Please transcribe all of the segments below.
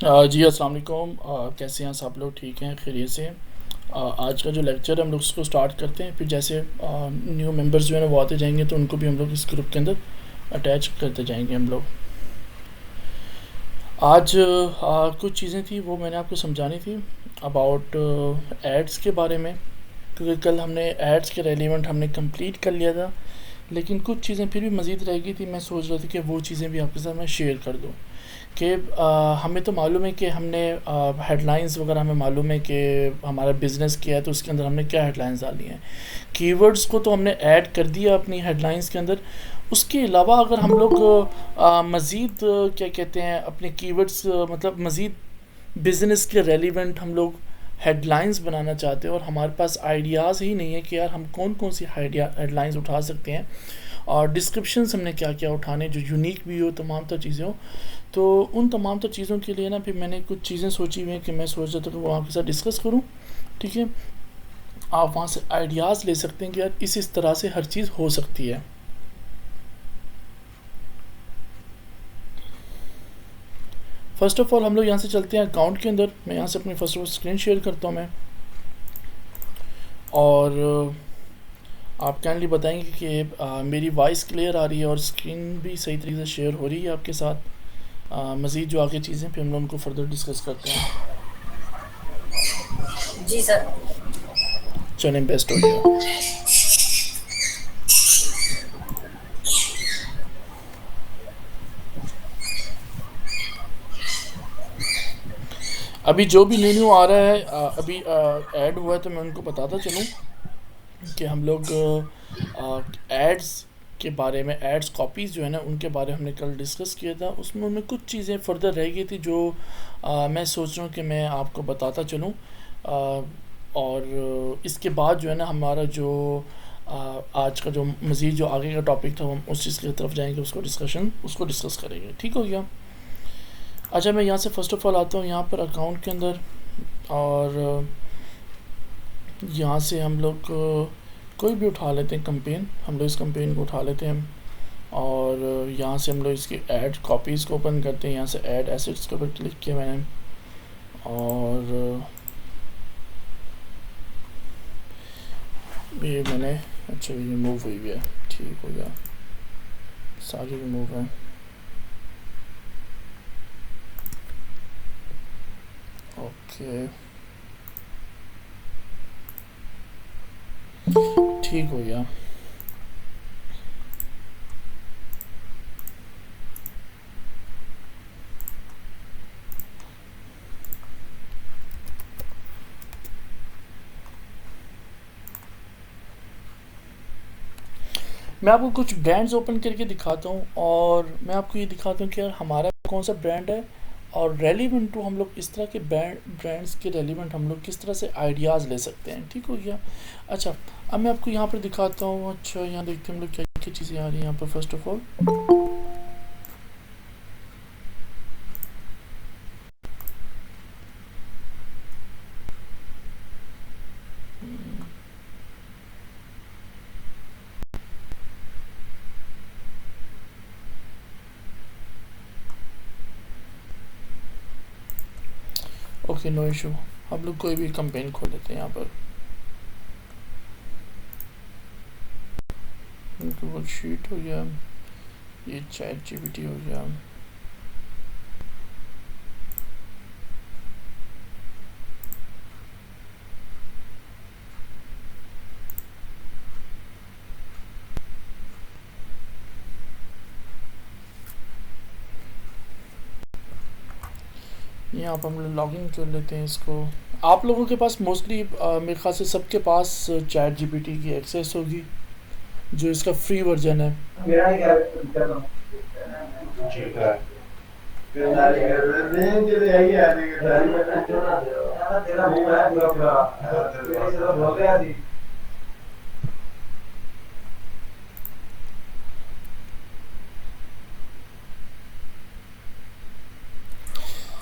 जी अस्सलाम वालेकुम। कैसे हैं सब लोग? ठीक हैं, खैरियत से हैं? आज का जो लेक्चर है हम लोग उसको स्टार्ट करते हैं। फिर जैसे न्यू मेंबर्स जो है ना वो आते जाएंगे तो उनको भी हम लोग इस ग्रुप के अंदर अटैच करते जाएंगे हम लोग। आज कुछ चीज़ें थी वो मैंने आपको समझानी थी अबाउट एड्स के बारे में, क्योंकि कल हमने एड्स के रेलिवेंट हमने कंप्लीट कर लिया था, लेकिन कुछ चीज़ें फिर भी मज़ीद रह गई थी। मैं सोच रहा था कि वो चीज़ें भी आपके साथ मैं शेयर कर दूँ कि हमें तो मालूम है कि हमने हेडलाइंस वगैरह हमें मालूम है कि हमारा बिज़नेस क्या है तो उसके अंदर हमने क्या हेडलाइंस डालनी है। कीवर्ड्स को तो हमने ऐड कर दिया अपनी हेडलाइंस के अंदर। उसके अलावा अगर हम लोग मज़ीद क्या कहते हैं अपने कीवर्ड्स मतलब मज़ीद बिज़नेस के रेलिवेंट हम लोग हेडलाइंस बनाना चाहते हैं और हमारे पास आइडियाज़ ही नहीं है कि यार हम कौन कौन सी हेडलाइंस उठा सकते हैं और डिस्क्रिप्शन हमने क्या क्या उठाने जो यूनिक भी हो, तमाम तर चीज़ें हो। तो उन तमाम तर चीज़ों के लिए ना फिर मैंने कुछ चीज़ें सोची हुई हैं कि मैं सोच रहा था कि वो आपके साथ डिस्कस करूँ। ठीक है, आप वहाँ से आइडियाज़ ले सकते हैं कि यार इस तरह से हर चीज़ हो सकती है। फ़र्स्ट ऑफ़ ऑल हम लोग यहाँ से चलते हैं अकाउंट के अंदर। मैं यहाँ से अपनी first of all screen share करता हूँ मैं, और आप काइंडली बताएंगे कि मेरी वॉइस क्लियर आ रही है और स्क्रीन भी सही तरीके से शेयर हो रही है आपके साथ। मज़ीद जो आगे चीज़ें फिर हम लोग उनको फर्दर डिस्कस करते हैं। जी सर। चलें, बेस्ट हो गया। अभी जो भी न्यू न्यू आ रहा है अभी ऐड हुआ है तो मैं उनको बताता चलूँ कि हम लोग एड्स के बारे में, एड्स कॉपीज़ जो है ना उनके बारे में हमने कल डिस्कस किया था। उसमें उनमें कुछ चीज़ें फर्दर रह गई थी जो मैं सोच रहा हूँ कि मैं आपको बताता चलूँ। और इसके बाद जो है ना हमारा जो आज का जो मज़ीद जो आगे का टॉपिक था हम उस चीज़ की तरफ जाएंगे, उसको डिस्कस करेंगे। ठीक हो गया? अच्छा, मैं यहाँ से फ़र्स्ट ऑफ़ ऑल आता हूँ यहाँ पर अकाउंट के अंदर, और यहाँ से हम लोग कोई भी उठा लेते हैं कंपेन। हम लोग इस कंपेन को उठा लेते हैं और यहाँ से हम लोग इसकी ऐड कॉपीज़ को ओपन करते हैं। यहाँ से ऐड एसेट्स के ऊपर क्लिक किया मैंने, और ये मैंने, अच्छा ये रिमूव हुई है, ठीक हो गया, सारी रिमूव है। ओके, ठीक हो गया। मैं आपको कुछ ब्रांड्स ओपन करके दिखाता हूँ और मैं आपको ये दिखाता हूँ कि यार हमारा कौन सा ब्रांड है और रेलिवेंट टू हम लोग इस तरह के ब्रांड्स के रेलिवेंट हम लोग किस तरह से आइडियाज़ ले सकते हैं। ठीक हो गया? अच्छा, अब मैं आपको यहाँ पर दिखाता हूँ। अच्छा, यहाँ देखते हैं हम लोग क्या क्या चीज़ें आ रही हैं यहाँ पर। First of all okay, no issue. हम लोग कोई भी कंपेन खोल लेते हैं यहाँ पर। गूगल शीट हो गया, ये चैट जीपीटी हो गया। यहाँ पर हम लोग लॉगिन कर लेते हैं इसको। आप लोगों के पास मोस्टली मेरे ख्याल से सबके पास चैट जीपीटी की एक्सेस होगी, जो इसका फ्री वर्जन है।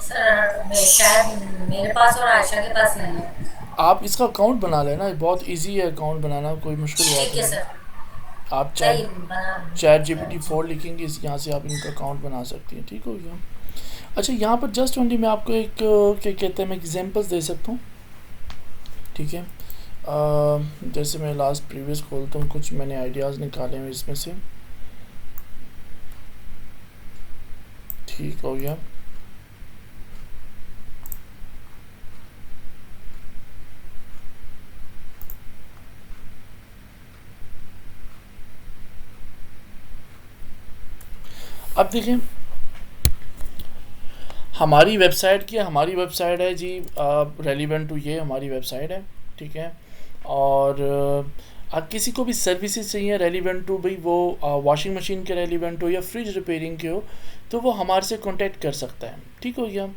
सर शायद मेरे पास और आयशा के पास नहीं है। आप इसका अकाउंट बना लेना, बहुत इजी है अकाउंट बनाना, कोई मुश्किल बात ठीक है नहीं है। सर। आप चैट नहीं बना। चैट जीपीटी 4 लिखेंगे, इस यहाँ से आप इनका अकाउंट बना सकती हैं। ठीक हो गया? अच्छा, यहाँ पर जस्ट ओनली मैं आपको एक क्या कहते हैं, मैं एग्जांपल्स दे सकता हूँ, ठीक है। जैसे मैं लास्ट प्रीवियस खोलता हूँ, कुछ मैंने आइडियाज़ निकाले हैं इसमें से। ठीक हो गया। अब देखें, हमारी वेबसाइट है जी, रेलिवेंट टू ये हमारी वेबसाइट है, ठीक है। और किसी को भी सर्विसेज चाहिए रेलिवेंट टू, भाई वो वॉशिंग मशीन के रेलिवेंट हो या फ्रिज रिपेयरिंग के हो, तो वो हमारे से कांटेक्ट कर सकता है, ठीक हो गया।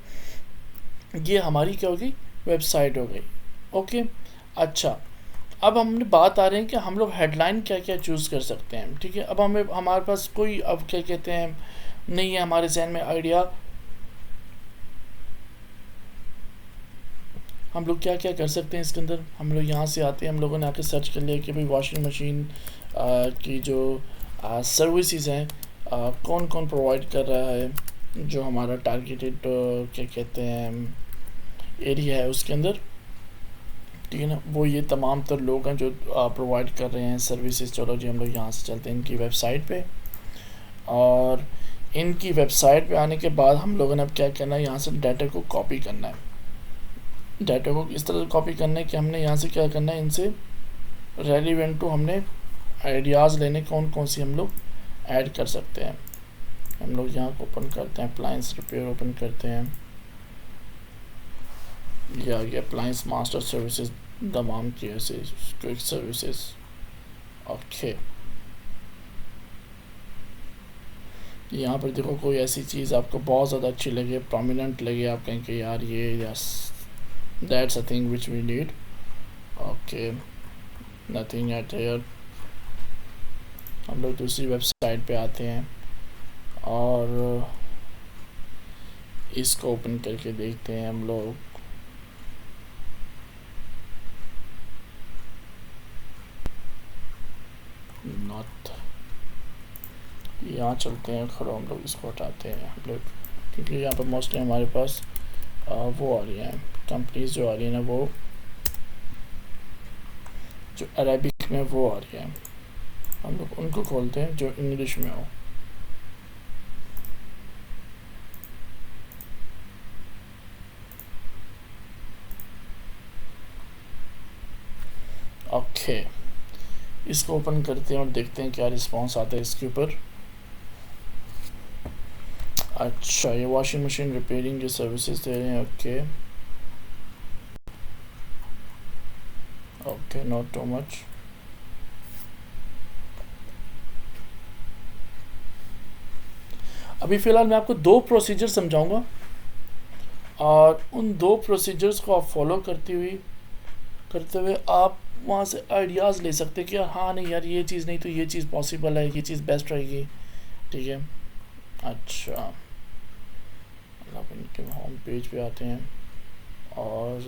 ये हमारी क्या होगी, वेबसाइट हो गई। ओके। अच्छा, अब हमने बात आ रहे हैं कि हम लोग हेडलाइन क्या क्या चूज़ कर सकते हैं, ठीक है। अब हमें हमारे पास कोई अब क्या कहते हैं नहीं है हमारे जहन में आइडिया, हम लोग क्या क्या कर सकते हैं इसके अंदर। हम लोग यहाँ से आते हैं, हम लोगों ने आके सर्च कर लिया कि भाई वॉशिंग मशीन की जो सर्विसेज हैं कौन कौन प्रोवाइड कर रहा है, जो हमारा टारगेटेड क्या कहते हैं एरिया है उसके अंदर, ठीक है ना। वो ये तमाम तर लोग हैं जो प्रोवाइड कर रहे हैं सर्विसेज। चलो जी, हम लोग यहाँ से चलते हैं इनकी वेबसाइट पे, और इनकी वेबसाइट पे आने के बाद हम लोगों ने अब क्या करना है, यहाँ से डाटा को कॉपी करना है। डाटा को इस तरह से कॉपी करना है कि हमने यहाँ से क्या करना है, इनसे रेलिवेंट टू हमने आइडियाज़ लेने कौन कौन सी हम लोग ऐड कर सकते हैं। हम लोग यहाँ को ओपन करते हैं, अप्लायंस रिपेयर ओपन करते हैं, ये आ गया अप्लायंस मास्टर सर्विसेज, तमाम की ऐसे क्विक सर्विसेज। ओके, यहाँ पर देखो कोई ऐसी चीज़ आपको बहुत ज़्यादा अच्छी लगे, प्रोमिनेंट लगे, आप कहें कि यार ये yes that's a thing which we need. Okay, nothing at here. हम लोग दूसरी वेबसाइट पे आते हैं और इसको ओपन करके देखते हैं हम लोग। नॉट, यहाँ चलते हैं, खड़ो हम लोग इसको हटाते हैं हम लोग, क्योंकि यहाँ पर मोस्टली हमारे पास वो आ रही हैं कंपनीज जो आ रही है ना, वो जो अरेबिक में वो आ रही है, हम लोग उनको खोलते हैं जो इंग्लिश में हो। ओके, इसको ओपन करते हैं और देखते हैं क्या रिस्पांस आता है इसके ऊपर। अच्छा, ये वॉशिंग मशीन रिपेयरिंग की सर्विसेज दे रहे हैं। Okay okay, not too much. अभी फ़िलहाल मैं आपको दो प्रोसीजर समझाऊंगा, और उन दो प्रोसीजर्स को आप फॉलो करते हुए आप वहाँ से आइडियाज़ ले सकते हैं कि हाँ नहीं यार, ये चीज़ नहीं तो ये चीज़ पॉसिबल है, ये चीज़ बेस्ट रहेगी, ठीक है। अच्छा, अब इनके होम पेज पे आते हैं और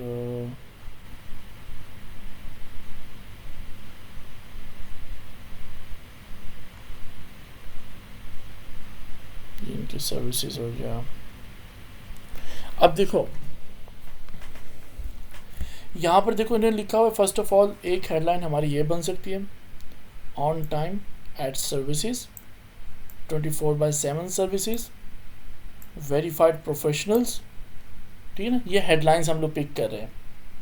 इनकी सर्विसेज हो गया। अब देखो यहाँ पर देखो इन्होंने लिखा हुआ है, फर्स्ट ऑफ ऑल एक हेडलाइन हमारी ये बन सकती है, on time at services, 24/7 services, verified professionals, ठीक है ना। ये हेडलाइंस हम लोग पिक कर रहे हैं,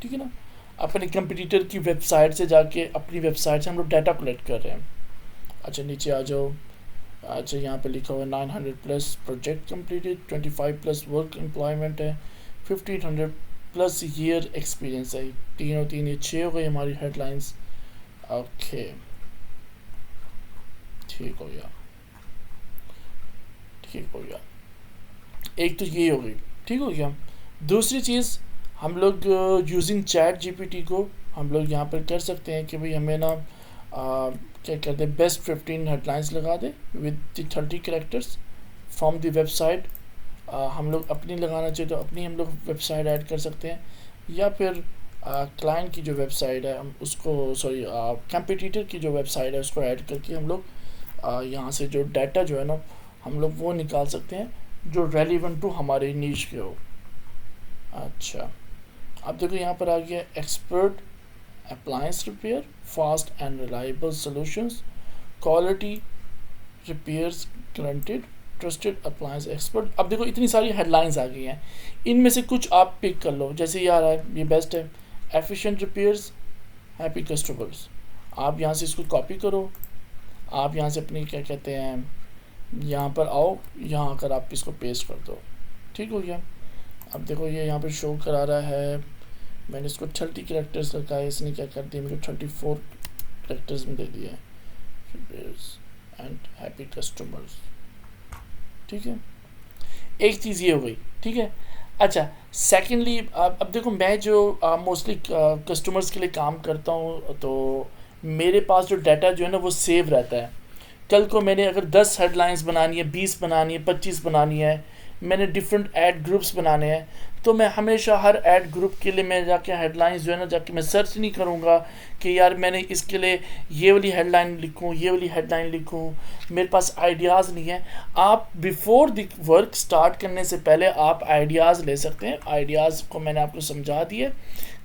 ठीक है ना। अपने कंपटीटर की वेबसाइट से जाके अपनी वेबसाइट से हम लोग डाटा कलेक्ट कर रहे हैं। अच्छा, नीचे आ जाओ। अच्छा, यहाँ पे लिखा हुआ है 900+ प्रोजेक्ट कम्प्लीटेड, 25+ वर्क एम्प्लॉयमेंट है, 1500+ ईयर एक्सपीरियंस है। तीनों तीन ये 6 हो गई हमारी हेडलाइंस। ओके, ठीक हो गया, ठीक हो गया। एक तो ये हो गई, ठीक हो गया। दूसरी चीज़, हम लोग यूजिंग चैट जीपीटी को हम लोग यहाँ पर कर सकते हैं कि भाई हमें ना क्या कहते हैं, बेस्ट 15 हेडलाइंस लगा दे with 30 characters from the website. हम लोग अपनी लगाना चाहिए तो अपनी हम लोग वेबसाइट ऐड कर सकते हैं, या फिर क्लाइंट की जो वेबसाइट है हम उसको, सॉरी कंपटीटर की जो वेबसाइट है उसको ऐड करके हम लोग यहाँ से जो डाटा जो है ना हम लोग वो निकाल सकते हैं जो रेलिवेंट टू हमारे नीश के हो। अच्छा, अब देखो यहाँ पर आ गया expert appliance repair, fast and reliable solutions, quality repairs guaranteed, trusted appliance expert. अब देखो इतनी सारी हेडलाइंस आ गई हैं, इनमें से कुछ आप पिक कर लो। जैसे ये आ रहा है, ये बेस्ट है, एफिशिएंट रिपेयर्स, हैप्पी कस्टमर्स। आप यहाँ से इसको कॉपी करो, आप यहाँ से अपनी क्या कहते हैं, यहाँ पर आओ, यहाँ आकर आप इसको पेस्ट कर दो। ठीक हो गया। अब देखो ये यहाँ पर शो करा रहा है, मैंने इसको 30 कैरेक्टर्स रखा है, इसने क्या कर दिया मुझे 34 कैरेक्टर्स में दे दिए हैं, रिपेयर्स एंड हैप्पी कस्टमर्स। ठीक है, एक चीज़ ये हो गई। ठीक है, अच्छा सेकेंडली अब देखो मैं जो मोस्टली कस्टमर्स के लिए काम करता हूँ, तो मेरे पास जो डाटा जो है ना वो सेव रहता है। कल को मैंने अगर 10 हेडलाइंस बनानी है, 20 बनानी है, 25 बनानी है, मैंने डिफरेंट ऐड ग्रुप्स बनाने हैं, तो मैं हमेशा हर ऐड ग्रुप के लिए मैं जाके हेडलाइंस जो है ना जाके मैं सर्च नहीं करूँगा कि यार मैंने इसके लिए ये वाली हेडलाइन लिखूँ, ये वाली हेडलाइन लिखूँ, मेरे पास आइडियाज़ नहीं है। आप बिफोर द वर्क स्टार्ट करने से पहले आप आइडियाज़ ले सकते हैं। आइडियाज़ को मैंने आपको समझा दिया,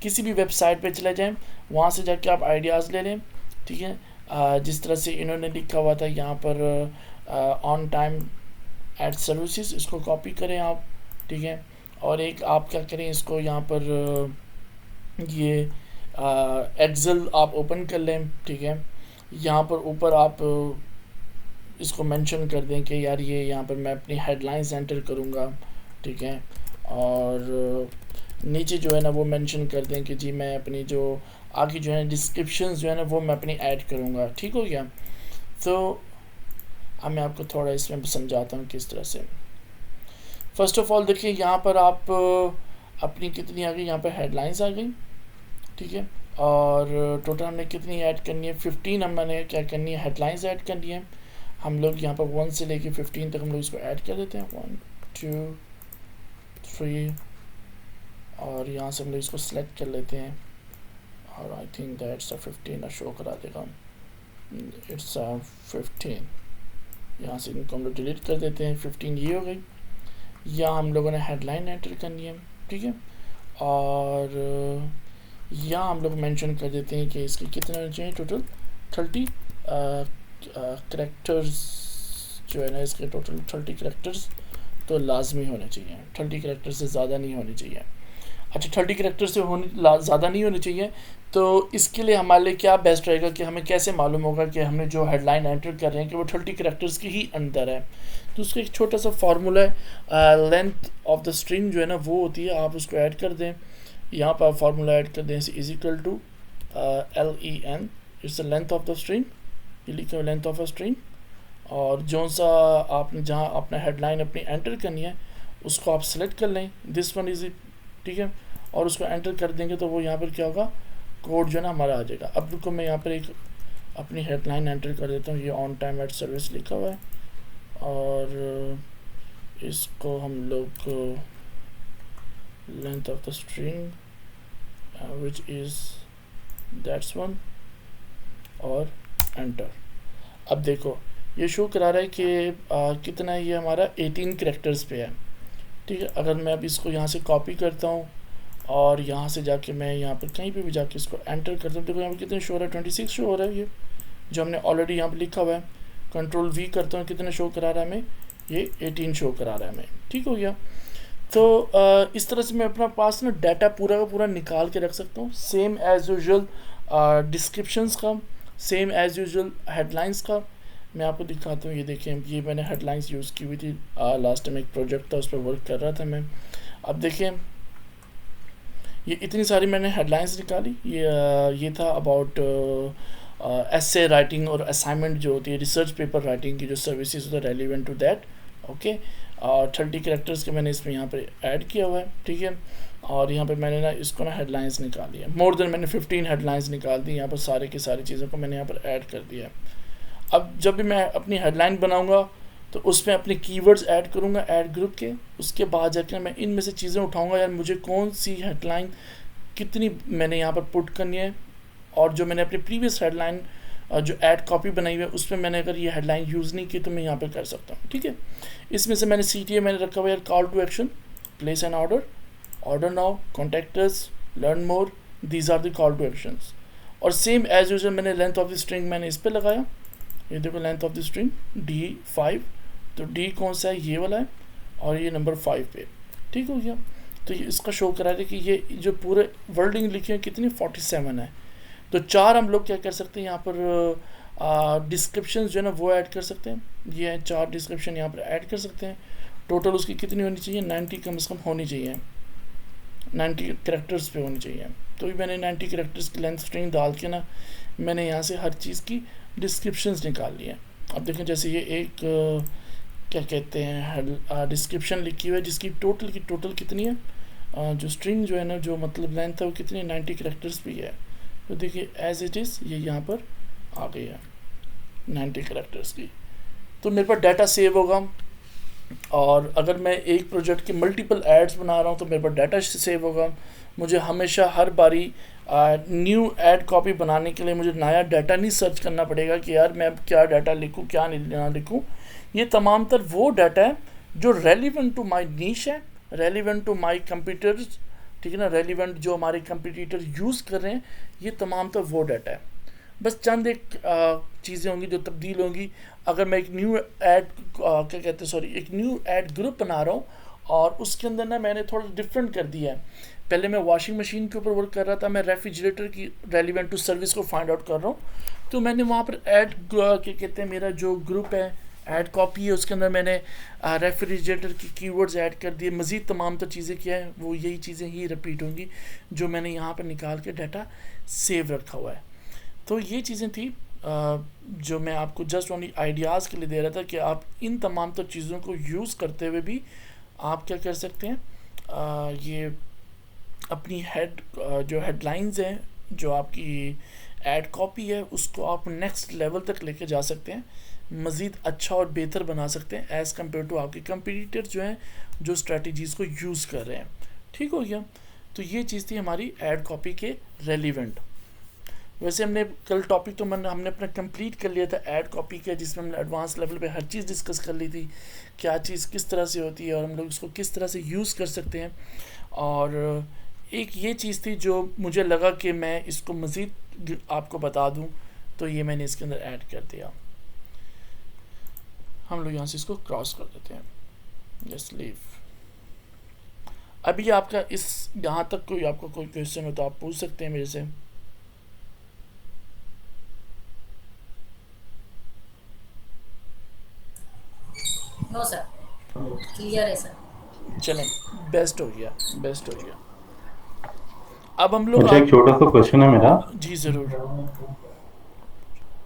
किसी भी वेबसाइट पे चले जाएं, वहाँ से जाके आप आइडियाज़ ले लें। ठीक है, जिस तरह से इन्होंने लिखा हुआ था यहाँ पर ऑन टाइम एड सर्विसेज, इसको कॉपी करें आप। ठीक है, और एक आप क्या करें, इसको यहाँ पर ये एक्सेल आप ओपन कर लें। ठीक है, यहाँ पर ऊपर आप इसको मेंशन कर दें कि यार ये यहाँ पर मैं अपनी हेडलाइंस एंटर करूँगा। ठीक है, और नीचे जो है ना वो मेंशन कर दें कि जी मैं अपनी जो आगे जो है डिस्क्रिप्शंस जो है ना वो मैं अपनी ऐड करूँगा। ठीक हो गया। तो अब मैं आपको थोड़ा इसमें समझाता हूँ किस तरह से। फर्स्ट ऑफ ऑल देखिए यहाँ पर आप अपनी कितनी आ गई, यहाँ पर हेडलाइंस आ गई। ठीक है, और टोटल हमने कितनी ऐड करनी है, 15 हमने क्या करनी है, हेडलाइंस ऐड करनी है। हम लोग यहाँ पर 1 से लेके 15 तक हम लोग इसको ऐड कर देते हैं, 1 2 3, और यहाँ से हम लोग इसको सेलेक्ट कर लेते हैं, और आई थिंक दैट्स 15 शो करा देगा, इट्स 15। यहाँ से इनको हम लोग डिलीट कर देते हैं, 15 ये हो गई। या हम लोगों ने हेडलाइन एंटर करनी है। ठीक है, और यहाँ हम लोग मेंशन कर देते हैं कि इसके कितने होने चाहिए, टोटल 30 करैक्टर्स जो है ना, इसके टोटल 30 करैक्टर्स तो लाजमी होने चाहिए, 30 करैक्टर से ज़्यादा नहीं होने चाहिए। अच्छा, 30 करैक्टर से ज़्यादा नहीं होने चाहिए, तो इसके लिए हमारे लिए क्या बेस्ट रहेगा कि हमें कैसे मालूम होगा कि हमने जो हेडलाइन एंटर कर रहे हैं कि वो 30 करैक्टर्स की ही अंदर है। तो उसका एक छोटा सा फार्मूला है, लेंथ ऑफ द स्ट्रिंग जो है ना वो होती है, आप उसको ऐड कर दें। यहाँ पर आप फार्मूला ऐड कर दें, is equal to LEN, it's the length of the string, ये लिखा है लेंथ ऑफ अ स्ट्रिंग, और जो सा आपने जहाँ अपना हेडलाइन अपनी एंटर करनी है उसको आप सेलेक्ट कर लें, दिस वन इज इट। ठीक है, और उसको एंटर कर देंगे तो वो यहाँ पर क्या होगा, कोड जो है ना हमारा आ जाएगा। अब रुको मैं यहाँ पर एक अपनी हेडलाइन एंटर कर देता हूँ, ये ऑन टाइम एट सर्विस लिखा हुआ है, और इसको हम लोग length of the string which is that's one, और एंटर। अब देखो ये शो करा रहा है कि कितना ये हमारा 18 करैक्टर्स पे है। ठीक है, अगर मैं अब इसको यहाँ से कॉपी करता हूँ और यहाँ से जाके मैं यहाँ पर कहीं पे भी जाके इसको एंटर करता हूँ, देखो यहाँ पर कितने शो हो रहा है, 26 शो हो रहा है, ये जो हमने ऑलरेडी यहाँ पर लिखा हुआ है। कंट्रोल V करता हूँ, कितने शो करा रहा है हमें, ये 18 शो करा रहा है हमें। ठीक हो गया। तो इस तरह से मैं अपना पास ना डाटा पूरा का पूरा निकाल के रख सकता हूँ, सेम एज़ यूजुअल डिस्क्रिप्शंस का, सेम एज़ यूजुअल हेडलाइंस का। मैं आपको दिखाता हूँ, ये देखें, ये मैंने हेडलाइंस यूज़ की हुई थी, लास्ट टाइम एक प्रोजेक्ट था उस पर वर्क कर रहा था मैं। अब देखें ये इतनी सारी मैंने हेडलाइंस निकाली, ये था अबाउट एसे राइटिंग और असाइनमेंट जो होती है, रिसर्च पेपर राइटिंग की जो सर्विसेज होता है रेलिवेंट टू दैट। ओके, और 30 कैरेक्टर्स के मैंने इसमें यहाँ पे ऐड किया हुआ है। ठीक है, और यहाँ पे मैंने ना इसको ना हेडलाइंस निकाली है, मोर देन मैंने 15 हेडलाइंस निकाल दी, यहाँ पर सारे की सारी चीज़ों को मैंने यहाँ पर ऐड कर दिया है। अब जब भी मैं अपनी हेडलाइन बनाऊँगा तो उसमें अपने कीवर्ड्स ऐड करूँगा ऐड ग्रुप के, उसके बाद जाकर मैं इनमें से चीज़ें उठाऊँगा, यार मुझे कौन सी हेडलाइन कितनी मैंने यहाँ पर पुट करनी है, और जो मैंने अपनी प्रीवियस हेडलाइन जो ऐड कॉपी बनाई हुई है उसमें मैंने अगर ये हेडलाइन यूज़ नहीं की तो मैं यहाँ पे कर सकता हूँ, ठीक है। इसमें से मैंने CTA मैंने रखा हुआ है call to action, place an order, order now, contact us, learn more, these are the call to actions. और सेम एज यूजल मैंने लेंथ ऑफ द स्ट्रिंग मैंने इस पर लगाया, ये देखो length of the string D5, तो D कौन सा है, ये वाला है, और ये नंबर 5 पे, ठीक हो गया। तो ये इसका शो करा रहे कि ये जो पूरे वर्डिंग लिखी है कितनी 47 है। तो 4 हम लोग क्या कर सकते हैं यहाँ पर डिस्क्रिप्शन जो है ना वो ऐड कर सकते हैं, ये है 4 डिस्क्रिप्शन यहाँ पर ऐड कर सकते हैं। टोटल उसकी कितनी होनी चाहिए, 90 कम से कम होनी चाहिए, 90 करेक्टर्स पे होनी चाहिए। तो भी मैंने 90 करेक्टर्स की लेंथ स्ट्रिंग डाल के ना मैंने यहाँ से हर चीज़ की डिस्क्रिप्शंस निकाल ली हैं। अब देखें जैसे ये एक क्या कहते हैं डिस्क्रिप्शन लिखी हुई है जिसकी टोटल कितनी है, जो स्ट्रिंग जो है ना जो मतलब लेंथ है वो कितनी 90 करेक्टर्स भी है। तो देखिए एज इट इज़ ये यहाँ पर आ गई है 90 करेक्टर्स की। तो मेरे पास डाटा सेव होगा, और अगर मैं एक प्रोजेक्ट के मल्टीपल एड्स बना रहा हूँ तो मेरे पास डाटा सेव होगा। मुझे हमेशा हर बारी न्यू ऐड कॉपी बनाने के लिए मुझे नया डाटा नहीं सर्च करना पड़ेगा कि यार मैं अब क्या डाटा लिखूँ क्या नहीं ना लिखूँ। ये तमाम तर वो डाटा है जो रेलिवेंट टू माई नीश है, रेलिवेंट टू माई कंप्यूटर्स, ठीक है ना, रेलिवेंट जो हमारे कंप्यूटर यूज़ कर रहे हैं, ये तमाम तर वो डाटा है। बस चंद एक चीज़ें होंगी जो तब्दील होंगी। अगर मैं एक न्यू ऐड क्या कहते हैं सॉरी एक न्यू ऐड ग्रुप बना रहा हूँ और उसके अंदर ना मैंने थोड़ा डिफरेंट कर दिया है। पहले मैं वॉशिंग मशीन के ऊपर वर्क कर रहा था, मैं रेफ्रिजरेटर की रेलिवेंट टू सर्विस को फाइंड आउट कर रहा हूँ। तो मैंने वहाँ पर ऐड क्या कहते हैं मेरा जो ग्रुप है ऐड कॉपी है उसके अंदर मैंने रेफ्रिजरेटर की कीवर्ड्स ऐड कर दिए। मज़ीद तमाम तो चीज़ें क्या है वो यही चीज़ें ही रिपीट होंगी जो मैंने यहाँ पर निकाल के डाटा सेव रखा हुआ है। तो ये चीज़ें थी जो मैं आपको जस्ट ओनली आइडियाज़ के लिए दे रहा था कि आप इन तमाम तो चीज़ों को यूज़ करते हुए भी आप क्या कर सकते हैं, ये अपनी जो हेडलाइंस हैं जो आपकी ऐड कॉपी है उसको आप नेक्स्ट लेवल तक लेके जा सकते हैं, मज़ीद अच्छा और बेहतर बना सकते हैं एज़ कम्पेयर टू आपके कंपटीटर जो हैं जो स्ट्रेटजीज़ को यूज़ कर रहे हैं। ठीक हो गया। तो ये चीज़ थी हमारी ऐड कॉपी के रेलिवेंट। वैसे हमने कल टॉपिक तो हमने अपना कंप्लीट कर लिया था ऐड कॉपी का, जिसमें हमने एडवांस लेवल पे हर चीज़ डिस्कस कर ली थी, क्या चीज़ किस तरह से होती है और हम लोग इसको किस तरह से यूज़ कर सकते हैं। और एक ये चीज़ थी जो मुझे लगा कि मैं इसको मज़ीद आपको बता दूं, तो ये मैंने इसके अंदर ऐड कर दिया। हम लोग यहाँ से इसको क्रॉस कर देते हैं, जस्ट लीव। अभी आपका इस यहाँ तक कोई आपका कोई क्वेश्चन हो तो आप पूछ सकते हैं मेरे से। नो सर, क्लियर है सर। चलें, बेस्ट हो गया, बेस्ट हो गया। अब हम लोग अच्छा, एक छोटा सा क्वेश्चन है मेरा। जी ज़रूर।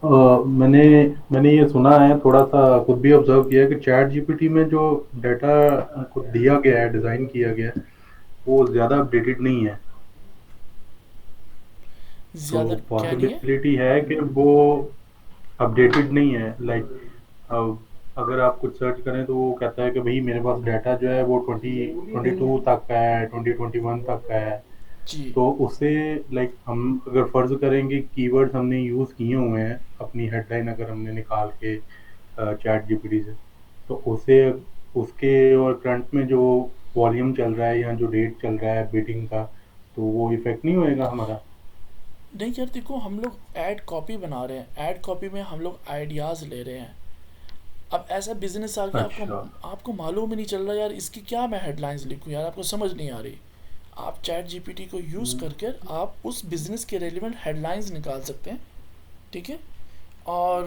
मैंने मैंने ये सुना है, थोड़ा सा खुद भी ऑब्जर्व किया है कि चैट जीपीटी में जो डाटा को दिया गया है, डिज़ाइन किया गया है, वो ज़्यादा अपडेटेड नहीं है। तो ज़्यादा क्या नहीं है? पॉसिबिलिटी है कि वो अपडेटेड नहीं है। लाइक अगर आप कुछ सर्च करें तो वो कहता है कि भाई मेरे पास डाटा जो है वो 2022 तक का है, 2021 तक का है। जी तो उससे लाइक हम अगर फर्ज करेंगे कीवर्ड्स हमने यूज़ किए हुए हैं अपनी हेडलाइन अगर हमने निकाल के चैट जीपीटी से, तो उसे उसके और करंट में जो वॉल्यूम चल रहा है या जो रेट चल रहा है बिडिंग का, तो वो इफेक्ट नहीं होएगा हमारा। नहीं यार, देखो हम लोग ऐड कॉपी बना रहे हैं, ऐड कॉपी में हम लोग आइडियाज़ ले रहे हैं। अब ऐसा बिजनेस आ गया, अच्छा। आपको मालूम ही नहीं चल रहा यार इसकी क्या मैं हेडलाइंस लिखूं, यार आपको समझ नहीं आ रही। आप चैट जीपीटी को यूज़ करके आप उस बिज़नेस के रेलिवेंट हेडलाइंस निकाल सकते हैं, ठीक है, और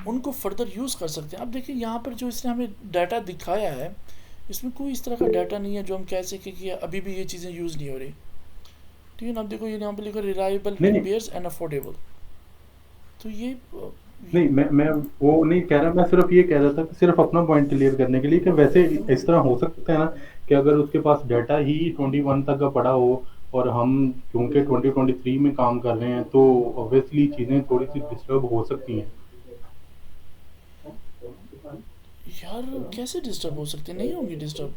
उनको फर्दर यूज़ कर सकते हैं। अब देखिए यहाँ पर जो इसने हमें डाटा दिखाया है इसमें कोई इस तरह का डाटा नहीं है जो हम कह सकें कि अभी भी ये चीज़ें यूज़ नहीं हो रही, ठीक है ना। अब देखो ये यहाँ पर लिखा रिलायबल, नहीं पेयर्स एंड अफोर्डेबल। तो ये नहीं, मैं वो नहीं कह रहा, मैं सिर्फ ये कह रहा था कि सिर्फ अपना पॉइंट क्लियर करने के लिए कि वैसे इस तरह हो सकता है ना कि अगर उसके पास डाटा ही 21 तक का पड़ा हो और हम क्योंकि 2023 में काम कर रहे हैं तो ऑब्वियसली चीज़ें थोड़ी सी डिस्टर्ब हो सकती हैं। यार कैसे डिस्टर्ब हो सकते, नहीं होंगी डिस्टर्ब।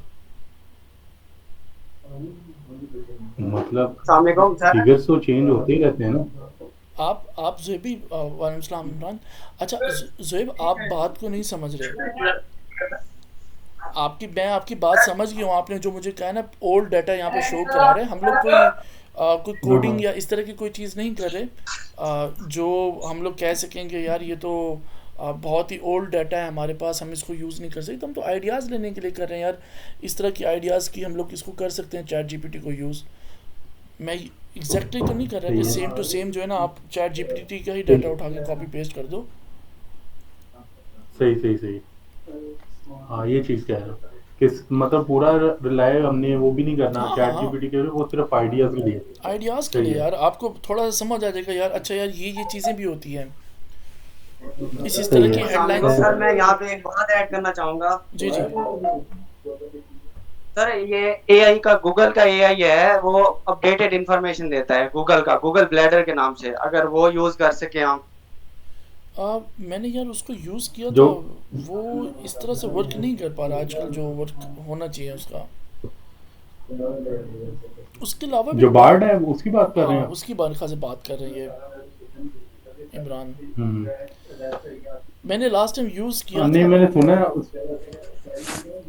मतलब अस्सलामुअलैकुम सर। फिगर्स तो चेंज होते ही रहते हैं ना। आप ज़ुहैब वालेकुम सलाम इमरान। अच्छा ज़ुहैब, आप बात को नहीं समझ रहे। मैं आपकी बात समझ गया हूँ, आपने जो मुझे कहा है ना, ओल्ड डाटा यहाँ पे शो करा रहे हैं। हम लोग कोई हाँ कोडिंग हाँ या इस तरह की कोई चीज़ नहीं कर रहे जो हम लोग कह सकेंगे यार ये तो बहुत ही ओल्ड डाटा है हमारे पास, हम इसको यूज़ नहीं कर सकते। हम तो आइडियाज़ लेने के लिए कर रहे हैं यार, इस तरह की आइडियाज़ की हम लोग इसको कर सकते हैं चैट जीपीटी को यूज़। मैं एग्जैक्टली तो नहीं कर रहा कि सही सेम टू है। सेम जो है ना, आप चैट जीपीटी का ही डाटा सही उठा के कॉपी पेस्ट कर दो। सही सही सही। हाँ, ये चीज़ कह रहा हूँ कि मतलब पूरा रिलाय हमने वो भी नहीं करना हाँ हाँ चैट हाँ, जीपीटी के ऊपर, वो सिर्फ आइडियाज़ के लिए। आइडियाज़ के सही लिए है। यार, आपको थोड़ा सा समझ आ जाएगा यार, अच्छा यार ये चीज़ें भी होती हैं, इस सही तरह है। की अस्सलाम वालेकुम हेडलाइंस। सर, मैं यहाँ पे एक बात ऐड करना चाहूंगा। जी जी। सर ये एआई का, गूगल का एआई है, वो अपडेटेड इंफॉर्मेशन देता है। गूगल का, गूगल ब्लैडर के नाम से, अगर वो यूज कर सके हम। मैंने यार उसको यूज़ किया जो था, वो इस तरह से वर्क नहीं कर पा रहा आजकल जो वर्क होना चाहिए उसका। उसके अलावा भी जो बार्ड है उसकी बात कर रहे हाँ, हैं आप? उसकी बारखा से बात कर रही है इमरान। हम्म। मैंने लास्ट टाइम यूज़ किया नहीं, था। मैंने सुना है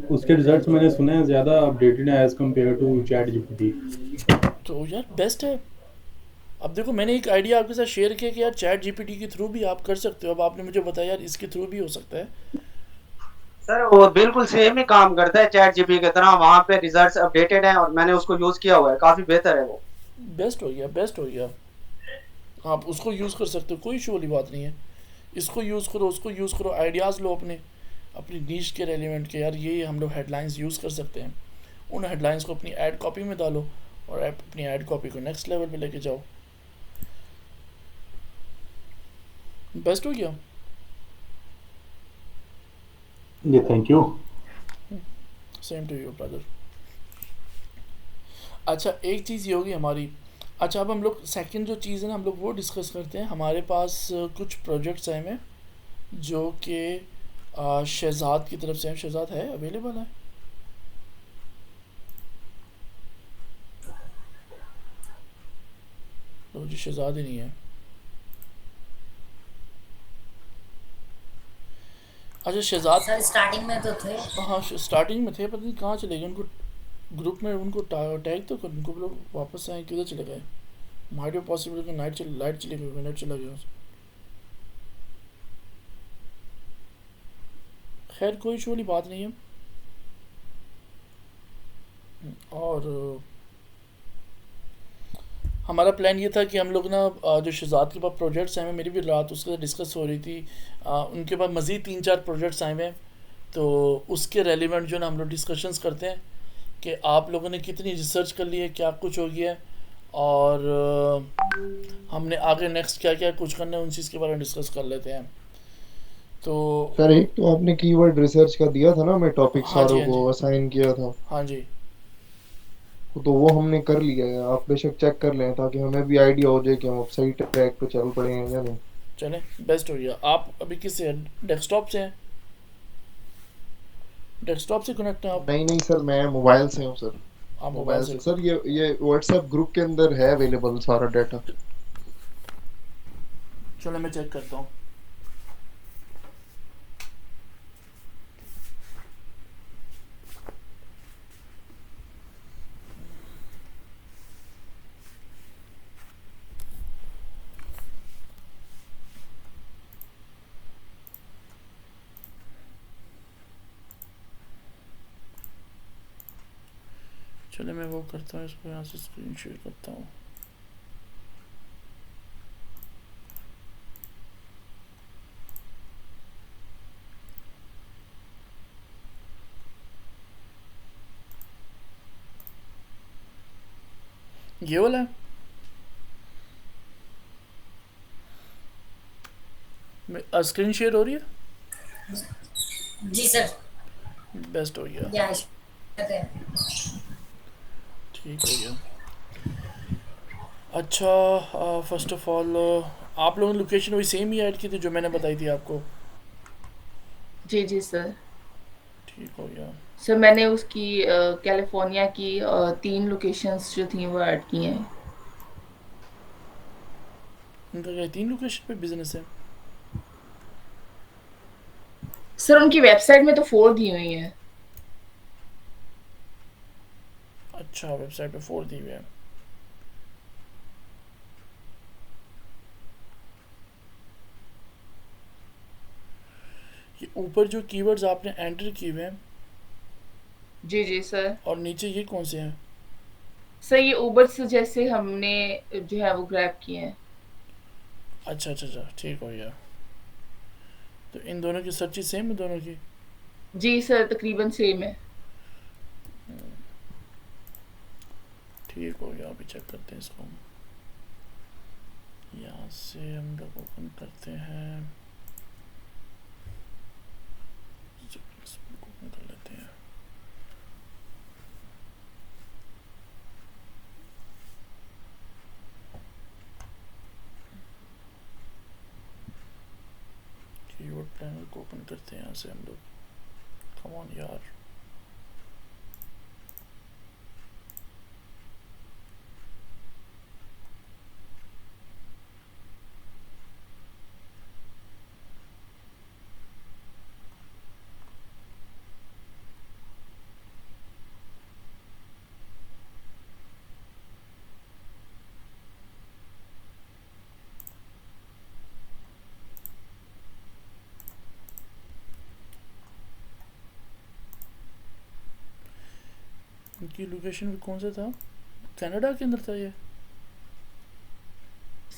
उसके रिजल्ट्स मैंने सुने हैं ज़्यादा अपडेटेड है as compare to ChatGPT. तो यार बेस्ट है। अब देखो, मैंने एक आइडिया आपके साथ शेयर किया कि यार चैट जीपीटी के थ्रू भी आप कर सकते हो, अब आपने मुझे बताया यार इसके थ्रू भी हो सकता है। सर वो बिल्कुल सेम ही काम करता है चैट जीपी की तरह। वहां पे रिजल्ट्स अपडेटेड हैं और मैंने उसको यूज किया हुआ है, काफी बेहतर है वो। बेस्ट हो गया, बेस्ट हो गया। आप उसको यूज़ कर सकते हो, कोई इशू वाली बात नहीं है। इसको यूज़ करो, उसको यूज़ करो, आइडियाज़ लो अपने, अपनी नीश के रेलिवेंट के, यार ये हम लोग हेडलाइंस यूज़ कर सकते हैं। उन हेडलाइंस को अपनी ऐड कॉपी में डालो और अपनी ऐड कॉपी को नेक्स्ट लेवल पे लेके जाओ। बेस्ट हो गया। ये thank you. Same to you brother. अच्छा, एक चीज़ ये होगी हमारी। अच्छा, अब हम लोग सेकंड जो चीज़ है ना, हम लोग वो डिस्कस करते हैं। हमारे पास कुछ प्रोजेक्ट्स हैं हमें, जो कि शहजाद की तरफ से हैं। शहजाद है, अवेलेबल है? तो जी शहजाद ही नहीं है। अच्छा शहजाद। सर स्टार्टिंग में तो थे। हाँ, स्टार्टिंग में थे, पता नहीं कहाँ चले गए। उनको ग्रुप में उनको टैग तो कर, उनको बोलो वापस आए, किधर चले गए। माइट बी पॉसिबल कि लाइट चली गई, नेट चला गया। खैर कोई इशू वाली बात नहीं है। और हमारा प्लान ये था कि हम लोग ना जो शहजाद के पास प्रोजेक्ट्स आए हैं, मेरी भी रात उसके साथ डिस्कस हो रही थी। उनके पास मज़ीद 3-4 प्रोजेक्ट्स आए हुए हैं, तो उसके रेलिवेंट जो ना हम लोग डिस्कशंस करते हैं कि आप लोगों ने कितनी रिसर्च कर ली है, क्या कुछ हो गया है, और हमने आगे नेक्स्ट क्या क्या कुछ करना है, उन चीज़ के बारे में डिस्कस कर लेते हैं। तो सर एक तो आपने कीवर्ड रिसर्च का दिया था ना, मैं टॉपिक हाँ जी, सारों हाँ को जी, असाइन किया था। हाँ जी। तो वो हमने कर लिया है, आप बेशक चेक कर लें ताकि हमें भी आइडिया हो जाए कि हम अब सही ट्रैक पे चल पड़े हैं या नहीं। चलें, बेस्ट हो गया। आप अभी किस से डेस्कटॉप से हैं? डेस्कटॉप से कनेक्ट हैं आप? नहीं नहीं सर, मैं मोबाइल से हूँ सर। आप मोबाइल मोबाइल से? से सर, ये व्हाट्सएप ग्रुप के अंदर है अवेलेबल सारा डाटा। चलो मैं चेक करता हूँ। चलो मैं वो करता हूँ, इसको यहाँ से स्क्रीन शेयर करता हूँ। ये वाला है। स्क्रीन शेयर हो रही है? जी सर। बेस्ट हो गया। या ठीक हो गया। अच्छा, फर्स्ट ऑफ ऑल आप लोगों ने लोकेशन वही सेम ही ऐड की थी जो मैंने बताई थी आपको? जी जी सर। ठीक हो गया। सर मैंने उसकी कैलिफोर्निया की 3 लोकेशंस जो थी वो ऐड की हैं। उनका क्या 3 लोकेशन पे बिजनेस है? सर उनकी वेबसाइट में तो 4 दी हुई है। अच्छा, वेबसाइट पे 4 दी हुई है। ये ऊपर जो कीवर्ड्स आपने एंटर किए हुए हैं जी जी सर। और नीचे ये कौन से हैं? सर ये उबर से जैसे हमने जो है वो ग्रैब किए हैं। अच्छा अच्छा अच्छा, ठीक हो गया। तो इन दोनों की सर्चेज सेम है दोनों की? जी सर तकरीबन सेम है। ठीक हो गया, अभी चेक करते हैं इसको। यहाँ से हम लोग ओपन करते हैं, ओपन कर लेते हैं। कीवर्ड प्लानर को ओपन करते हैं यहाँ से हम लोग। कम ऑन यार। इनकी लोकेशन भी कौन सा था? कनाडा के अंदर था ये?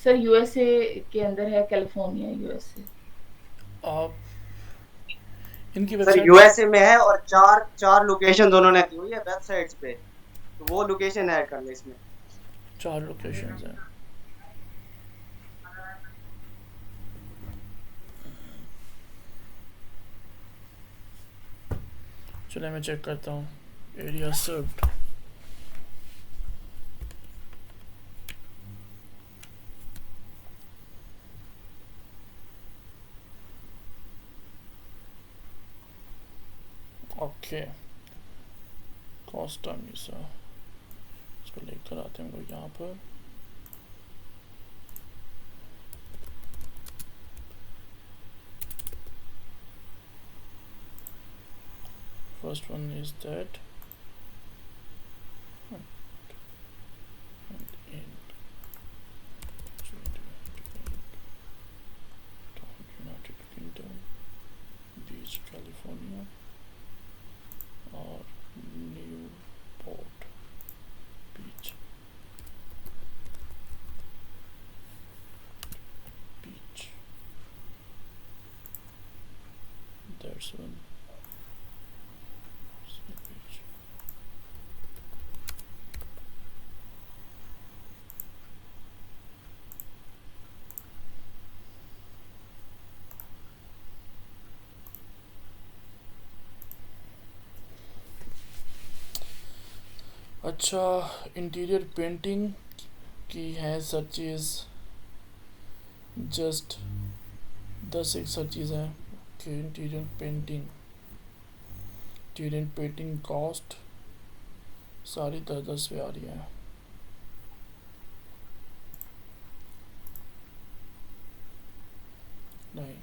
सर यूएसए के अंदर है, कैलिफोर्निया यूएसए। आप इनकी सर वेबसाइट यूएसए में है और चार लोकेशन दोनों ने दी हुई है वेबसाइट्स पे, तो वो लोकेशन ऐड कर ले इसमें। 4 लोकेशंस हैं। चलिए मैं चेक करता हूँ। Area served, okay. Costa Misa, इसको लेकर आते हैं हम लोग यहाँ पर। First one is that, and end. United Kingdom, Beach, California, or Newport Beach. Beach. That's one. Beach. अच्छा, इंटीरियर पेंटिंग की है सर्चेज, जस्ट 10 एक सर्चेज है। ओके, इंटीरियर पेंटिंग कॉस्ट सारी 10 पे आ रही है। नहीं,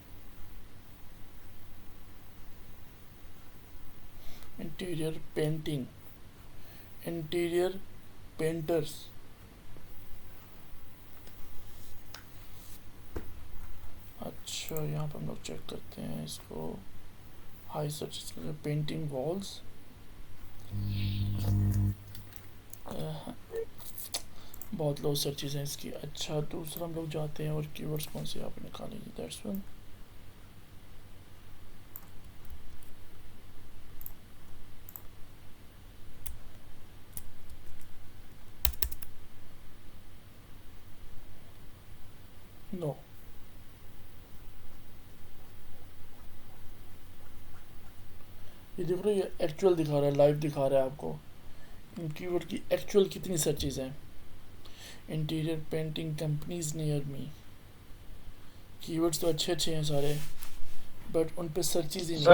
इंटीरियर पेंटर्स, अच्छा यहाँ पर हम लोग चेक करते हैं इसको। हाई सर्च पेंटिंग वॉल्स, बहुत लो सर्चेज हैं इसकी। अच्छा, दूसरा हम लोग जाते हैं और कीवर्ड्स कौन से आप निकालेंगे। That's one. नो, ये देख रहे हो, ये एक्चुअल दिखा रहा है, लाइव दिखा रहा है आपको कीवर्ड की एक्चुअल कितनी सर्चेज हैं। Interior painting companies near me, keywords तो अच्छे अच्छे हैं सारे, बट उन पे सर्चेज ही नहीं।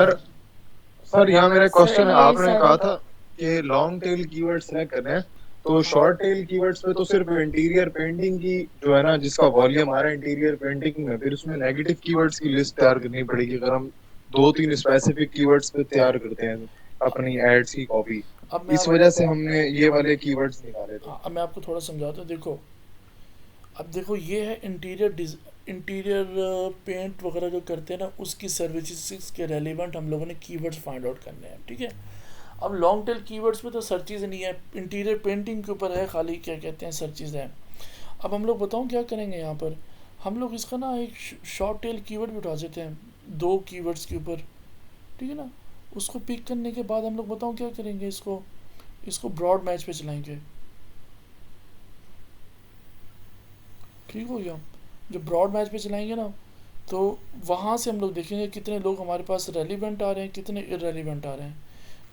सर यहाँ मेरा क्वेश्चन है, ये आपने सर कहा था कि लॉन्ग टेल कीवर्ड सेलेक्ट करने हैं, तो शॉर्ट टेल कीवर्ड्स पे तो सिर्फ इंटीरियर पेंटिंग की जो है ना, जिसका वॉल्यूम आ रहा है इंटीरियर पेंटिंग में, फिर उसमें नेगेटिव कीवर्ड्स की लिस्ट तैयार करनी पड़ेगी अगर हम 2-3 स्पेसिफिक कीवर्ड्स पे तैयार करते हैं अपनी एड्स की कॉपी। अब मैं इस वजह से हमने ये वाले कीवर्ड्स निकाले थे। अब मैं आपको थोड़ा समझाता हूँ। देखो, अब देखो ये है इंटीरियर पेंट वगैरह जो करते हैं ना, उसकी सर्विसेज के रेलिवेंट हम लोगों ने कीवर्ड्स फाइंड आउट करने हैं, ठीक है। अब लॉन्ग टेल कीवर्ड्स पे तो सर्चेज नहीं है, इंटीरियर पेंटिंग के ऊपर है खाली, क्या कहते हैं, सर्चेज है। अब हम लोग बताऊँ क्या करेंगे यहाँ पर, हम लोग इसका ना एक शॉर्ट टेल कीवर्ड भी उठा देते हैं 2 कीवर्ड्स के ऊपर, ठीक है ना। उसको पिक करने के बाद हम लोग बताऊँ क्या करेंगे, इसको ब्रॉड मैच पे चलाएंगे, ठीक हो गया। जब ब्रॉड मैच पे चलाएंगे ना, तो वहाँ से हम लोग देखेंगे कितने लोग हमारे पास रेलिवेंट आ रहे हैं, कितने इररेलिवेंट आ रहे हैं।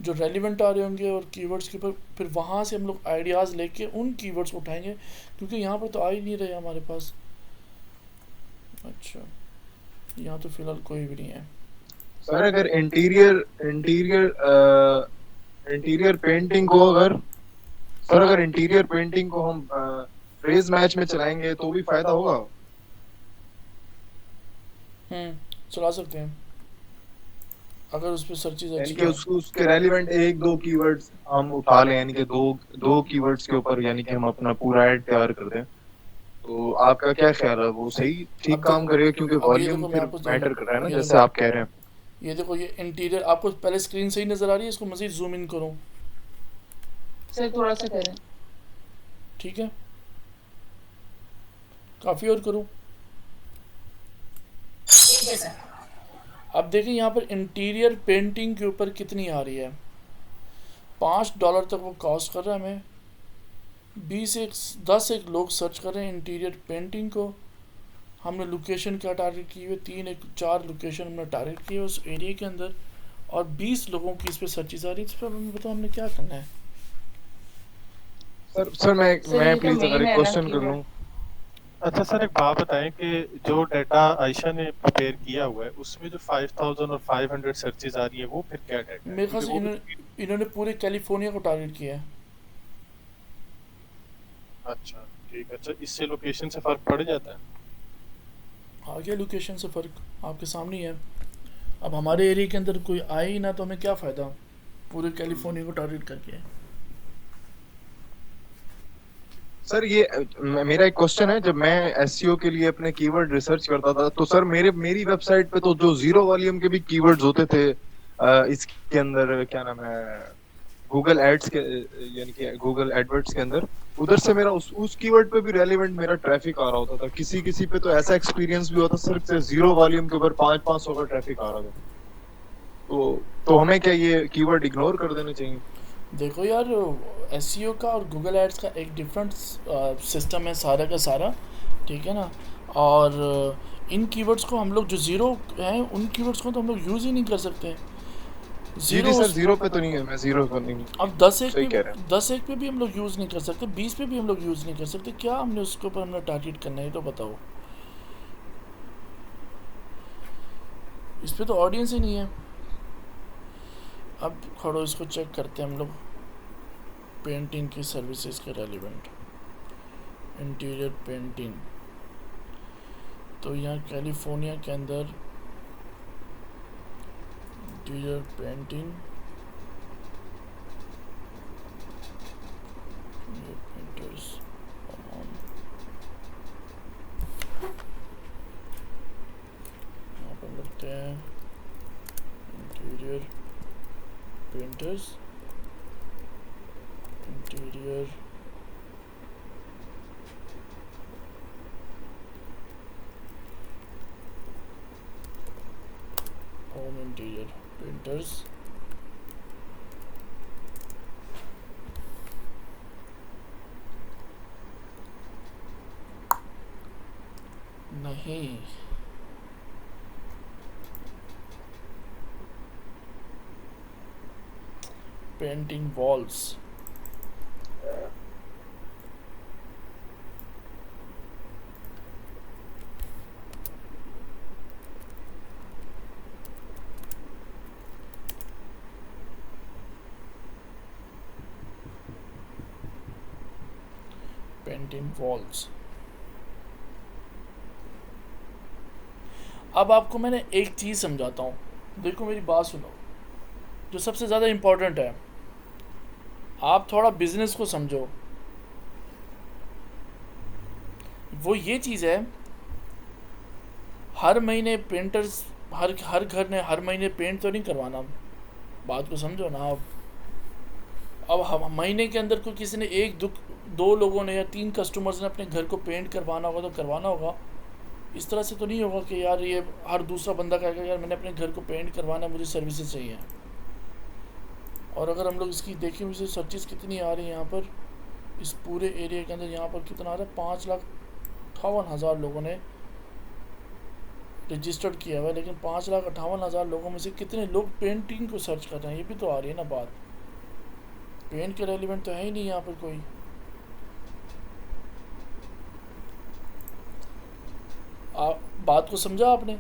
जो रेलिवेंट आ रहे होंगे और कीवर्ड्स के ऊपर फिर वहाँ से हम लोग आइडियाज़ लेके उन कीवर्ड्स उठाएंगे, क्योंकि यहाँ पर तो आ ही नहीं रहे हमारे पास। अच्छा, यहाँ तो फिलहाल कोई भी नहीं है। सर अगर इंटीरियर पेंटिंग को अगर इंटीरियर पेंटिंग को हम फ्रेज मैच में चलाएंगे तो भी फायदा होगा। चला सकते हैं अगर उस पर सर्चेज यानी अच्छी कि उसके रेलिवेंट 1-2 कीवर्ड्स हम उठा लें, यानी कि दो कीवर्ड्स के ऊपर यानी कि हम अपना पूरा ऐड तैयार कर दें, तो आपका क्या ख्याल है, वो सही ठीक काम करेगा? क्योंकि वॉल्यूम फिर मैटर कर रहा है ना, जैसे आप कह रहे हैं। ये देखो, ये इंटीरियर आपको पहले स्क्रीन सही नज़र आ रही है, इसको मज़ीद जूम इन करूँ? सर थोड़ा सा करें। ठीक है, काफ़ी और करूँ? ठीक है सर। अब देखिए यहाँ पर इंटीरियर पेंटिंग के ऊपर कितनी आ रही है, $5 तक वो कॉस्ट कर रहा है हमें। 10 एक लोग सर्च कर रहे हैं इंटीरियर पेंटिंग को। हमने लोकेशन क्या टारगेट की हुई, 4 लोकेशन हमने टारगेट की है उस एरिया के अंदर, और 20 लोगों की इस पर सर्चेज आ रही है। इस पर हमें बताओ हमने क्या करना है। सर मैं प्लीज अगर एक क्वेश्चन कर लूं। अच्छा सर, एक बात बताएं कि जो डाटा आयशा ने प्रिपेयर किया हुआ है उसमें जो 5500 सर्चेज आ रही है वो फिर क्या डाटा है? मेरे ख्याल से इन्होंने पूरे कैलिफोर्निया को टारगेट किया है। अच्छा ठीक है। अच्छा, इससे लोकेशन से फर्क पड़ जाता है? हाँ, क्या लोकेशन से फ़र्क आपके सामने ही है। अब हमारे एरिया के अंदर कोई आए ही ना तो हमें क्या फ़ायदा पूरे कैलिफोर्निया को टारगेट करके। सर ये मेरा एक क्वेश्चन है, जब मैं एसईओ के लिए अपने कीवर्ड रिसर्च करता था तो सर मेरी वेबसाइट पे तो जो 0 वॉल्यूम के भी कीवर्ड्स होते थे, इसके अंदर क्या नाम है, गूगल एड्स के यानी कि गूगल एडवर्ड्स के अंदर, उधर से मेरा उस कीवर्ड पे भी रेलेवेंट मेरा ट्रैफिक आ रहा होता था। किसी पे तो ऐसा एक्सपीरियंस भी होता सर से 0 वॉल्यूम के ऊपर 500 का ट्रैफिक आ रहा था। तो हमें क्या ये कीवर्ड इग्नोर कर देने चाहिए? देखो यार, एसईओ का और गूगल एड्स का एक डिफरेंट सिस्टम है सारा का सारा, ठीक है ना। और इन कीवर्ड्स को हम लोग जो 0 हैं उन कीवर्ड्स को तो हम लोग यूज़ ही नहीं कर सकते। जी सर 0 पे तो नहीं है, मैं 0 पर नहीं। अब 10 एक पे भी हम लोग यूज़ नहीं कर सकते, 20 पे भी हम लोग यूज़ नहीं कर सकते। क्या हमने उसके ऊपर हमने टारगेट करना है तो बताओ। इस पे तो ऑडियंस ही नहीं है। अब खड़ो इसको चेक करते हैं हम लोग, पेंटिंग की सर्विसेज के रेलिवेंट इंटीरियर पेंटिंग। तो यहाँ कैलिफोर्निया के अंदर इंटीरियर पेंटिंग, पेंटर्स, यहाँ पर लगते हैं interior painters, interior home interior painters. नहीं, पेंटिंग वॉल्स। Painting walls. अब आपको मैंने एक चीज़ समझाता हूँ, देखो मेरी बात सुनो, जो सबसे ज़्यादा इम्पोर्टेंट है, आप थोड़ा बिजनेस को समझो। वो ये चीज़ है, हर महीने पेंटर्स, हर घर ने हर महीने पेंट तो नहीं करवाना, बात को समझो ना आप। अब हम महीने के अंदर कोई किसी ने दो लोगों ने या 3 कस्टमर्स ने अपने घर को पेंट करवाना होगा तो करवाना होगा। इस तरह से तो नहीं होगा कि यार ये हर दूसरा बंदा कहेगा यार मैंने अपने घर को पेंट करवाना है, मुझे सर्विसेज चाहिए। और अगर हम लोग इसकी देखें मुझे सर्चिस कितनी आ रही है यहाँ पर, इस पूरे एरिया के अंदर यहाँ पर कितना आ रहा है, 5,58,000 लोगों ने रजिस्टर्ड किया हुआ है, लेकिन 5,58,000 लोगों में से कितने लोग पेंटिंग को सर्च कर रहे हैं, ये भी तो आ रही है ना बात। पेंट के रेलिवेंट तो है ही नहीं यहाँ पर कोई। आप बात को समझा आपने?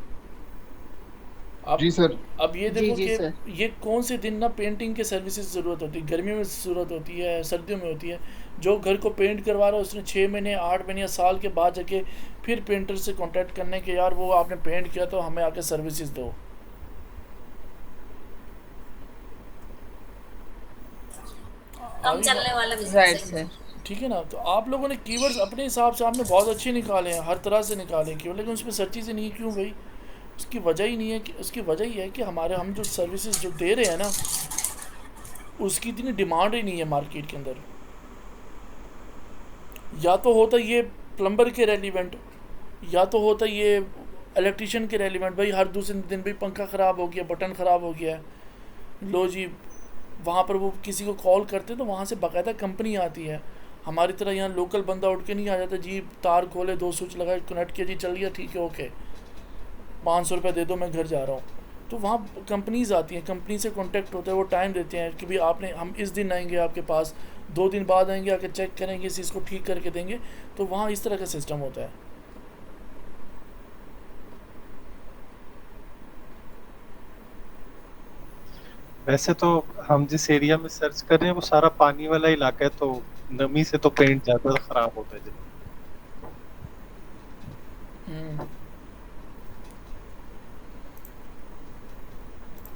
अब जी सर। अब ये जी देखो जी कि सर। ये कौन से दिन ना पेंटिंग के सर्विसेज ज़रूरत होती है, गर्मियों में ज़रूरत होती है, सर्दियों में होती है। जो घर को पेंट करवा रहा है उसने 6 महीने 8 महीने या साल के बाद जाके फिर पेंटर से कांटेक्ट करने के, यार वो आपने पेंट किया तो हमें आके सर्विसेज दो। कम चलने वाला राइट बिजनेस है। सर। ठीक है ना। तो आप लोगों ने कीवर्ड्स अपने हिसाब से आपने बहुत अच्छे निकाले हैं, हर तरह से निकाले हैं कीवर्ड, लेकिन उसमें सर्चेज ही नहीं है। क्यों भाई? उसकी वजह ही नहीं है कि, उसकी वजह ही है कि हम जो सर्विसेज जो दे रहे हैं ना, उसकी इतनी डिमांड ही नहीं है मार्केट के अंदर। या तो होता ये प्लम्बर के रेलिवेंट, या तो होता ये इलेक्ट्रिशियन के रेलिवेंट, भाई हर दूसरे दिन भाई पंखा ख़राब हो गया, बटन ख़राब हो गया है, लो जी वहाँ पर वो किसी को कॉल करते तो वहाँ से बाकायदा कंपनी आती है। हमारी तरह यहाँ लोकल बंदा उठ के नहीं आ जाता, जी तार खोले 2 स्विच लगाए कनेक्ट किया, जी चल गया ठीक है ओके 500 रुपये दे दो मैं घर जा रहा हूँ। तो वहाँ कंपनीज आती हैं, कंपनी से कांटेक्ट होता है, वो टाइम देते हैं कि भाई हम इस दिन आएंगे आपके पास, 2 दिन बाद आएंगे, आके चेक करेंगे, इस चीज़ को ठीक करके देंगे। तो वहाँ इस तरह का सिस्टम होता है। वैसे तो हम जिस एरिया में सर्च कर रहे हैं वो सारा पानी वाला इलाका है, तो नमी से तो पेंट ज्यादा खराब होता है।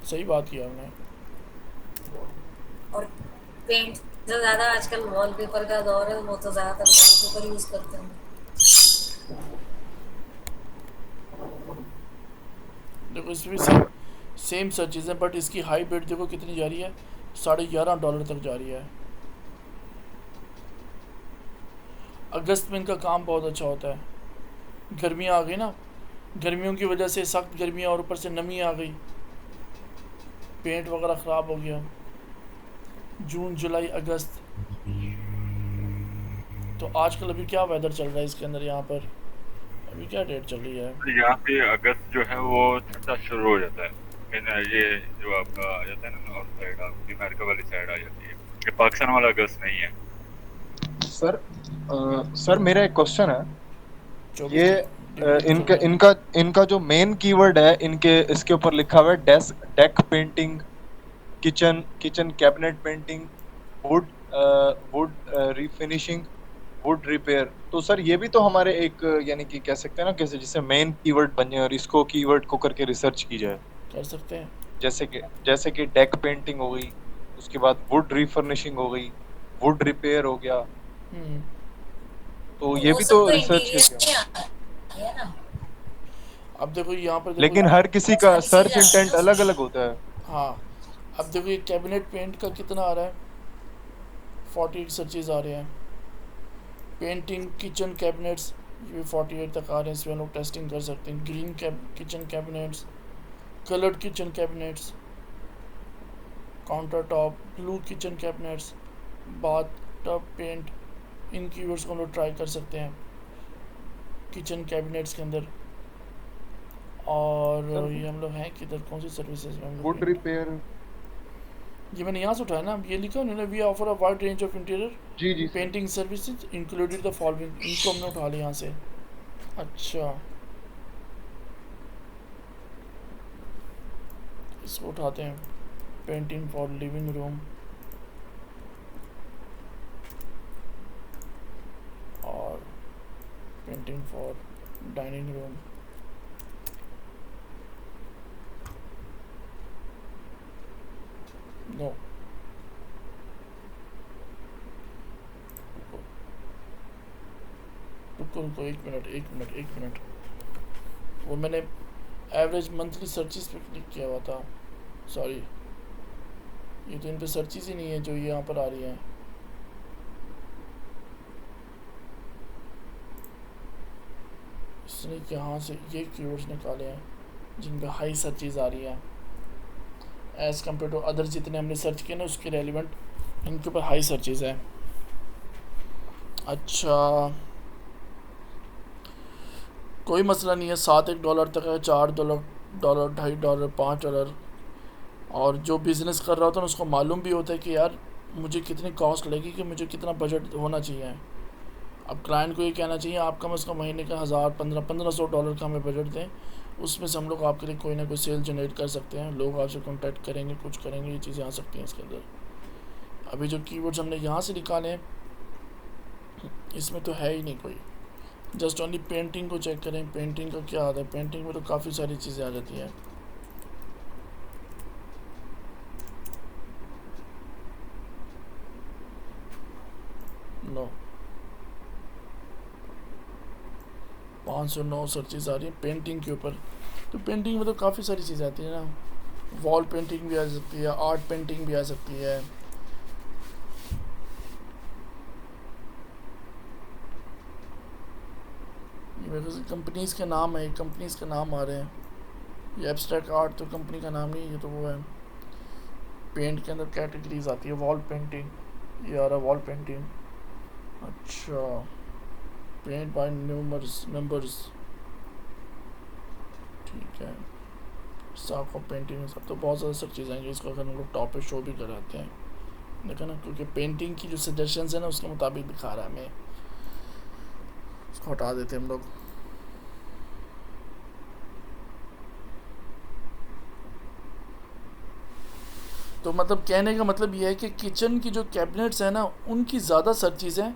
सही बात किया हमने। और पेंट जो ज्यादा आजकल वॉलपेपर का दौर है, वो तो ज्यादातर वॉलपेपर यूज करते हैं। देखो इसमें भी सेम सर्चेज हैं, बट इसकी हाई बिड देखो कितनी जा रही है, $11.5 तक जा रही है। अगस्त में इनका काम बहुत अच्छा होता है। गर्मियाँ आ गई ना, गर्मियों की वजह से सख्त गर्मियाँ और ऊपर से नमी आ गई, पेंट वगैरह ख़राब हो गया। जून जुलाई अगस्त, तो आजकल अभी क्या वेदर चल रहा है इसके अंदर, यहाँ पर अभी क्या डेट चल रही है? यहाँ पे अगस्त जो है वो ठंडा शुरू हो जाता है, लेकिन ये जो आपका आ जाता है ना नॉर्थ साइड, आपकी अमेरिका वाली साइड आ जाती है, ये पाकिस्तान वाला अगस्त नहीं है। सर मेरा एक क्वेश्चन है, 24 ये इनका जो मेन कीवर्ड है, इसके ऊपर लिखा हुआ है deck painting, kitchen cabinet painting, wood refinishing, wood repair. तो सर ये भी तो हमारे एक यानी कि कह सकते हैं ना, कैसे जिससे मेन कीवर्ड बन जाए और इसको कीवर्ड को करके रिसर्च की जाए, कर सकते हैं। जैसे कि डेक पेंटिंग हो गई, उसके बाद वुड रीफर्निशिंग हो गई, वुड रिपेयर हो गया। तो ये भी तो रिसर्च है ना। अब देखो यहाँ पर लेकिन हर किसी का सर्च इंटेंट अलग अलग होता है। हाँ, अब देखो ये कैबिनेट पेंट का कितना आ रहा है, 48 सर्चेज आ रहे हैं। पेंटिंग किचन कैबिनेट्स ये भी 48 तक आ रहे हैं, इसमें लोग टेस्टिंग कर सकते हैं। Green kitchen cabinets, coloured kitchen cabinets, counter top, blue kitchen cabinets, bath tub paint, इन कीवर्ड्स को हम लोग ट्राई कर सकते हैं किचन कैबिनेट्स के अंदर। और ये हम लोग हैं किधर, कौन सी सर्विसेज में हम लोग? वुड रिपेयर, ये मैंने यहाँ से उठाया ना, ये लिखा उन्होंने, we offer a wide range of interior जी painting services included the following, इनको हमने उठा लिया यहाँ से। अच्छा, इसको उठाते हैं, painting for living room painting for dining room, no रुको, एक मिनट, वो मैंने एवरेज मंथली सर्चेस पे क्लिक किया हुआ था, सॉरी, ये तो इन पे सर्चेस ही नहीं है जो ये यहाँ पर आ रही हैं। इसने यहाँ से ये कीवर्ड्स निकाले हैं जिन पे हाई सर्चेस आ रही हैं एज़ कम्पेयर टू अदर जितने हमने सर्च किए ना उसके रेलिवेंट इनके ऊपर हाई सर्चेस है। अच्छा, कोई मसला नहीं है, $7 तक है, $4, $2.5, $5। और जो बिज़नेस कर रहा होता है उसको मालूम भी होता है कि यार मुझे कितनी कॉस्ट लगेगी, कि मुझे कितना बजट होना चाहिए। अब क्लाइंट को ये कहना चाहिए आप कम से कम महीने का $1,000-1,500 का हमें बजट दें, उसमें से हम लोग आपके लिए कोई ना कोई सेल जनरेट कर सकते हैं, लोग आपसे कॉन्टैक्ट करेंगे, कुछ करेंगे, ये चीज़ें आ सकती हैं इसके अंदर। अभी जो कीवर्ड्स हमने यहाँ से निकाले हैं इसमें तो है ही नहीं कोई, जस्ट ओनली पेंटिंग को चेक करें, पेंटिंग का क्या आता है, पेंटिंग में तो काफ़ी सारी चीज़ें आ जाती हैं। नो 509 सर्चेज आ रही है पेंटिंग के ऊपर, तो पेंटिंग में तो काफ़ी सारी चीज़ें आती है ना, वॉल पेंटिंग भी आ सकती है, आर्ट पेंटिंग भी आ सकती है। ये मेरे से कंपनीज़ के नाम है, कंपनीज़ के नाम आ रहे हैं। ये एब्स्ट्रैक्ट आर्ट तो कंपनी का नाम नहीं, ये तो वो है। पेंट के अंदर कैटेगरीज आती है, वॉल पेंटिंग, ये आ रहा है वॉल पेंटिंग। अच्छा, पेंट बाय नंबर्स, ठीक है। साफ ऑफ पेंटिंग सब तो बहुत ज़्यादा सब चीज़ें हैं इसको अगर हम लोग टॉप पे शो भी कराते हैं, देखा ना, क्योंकि पेंटिंग की जो सजेशंस है ना उसके मुताबिक दिखा रहा है हमें, उसको हटा देते हैं हम लोग। तो मतलब कहने का मतलब ये है कि किचन की जो कैबिनेट्स हैं ना उनकी ज़्यादा सर्चेज हैं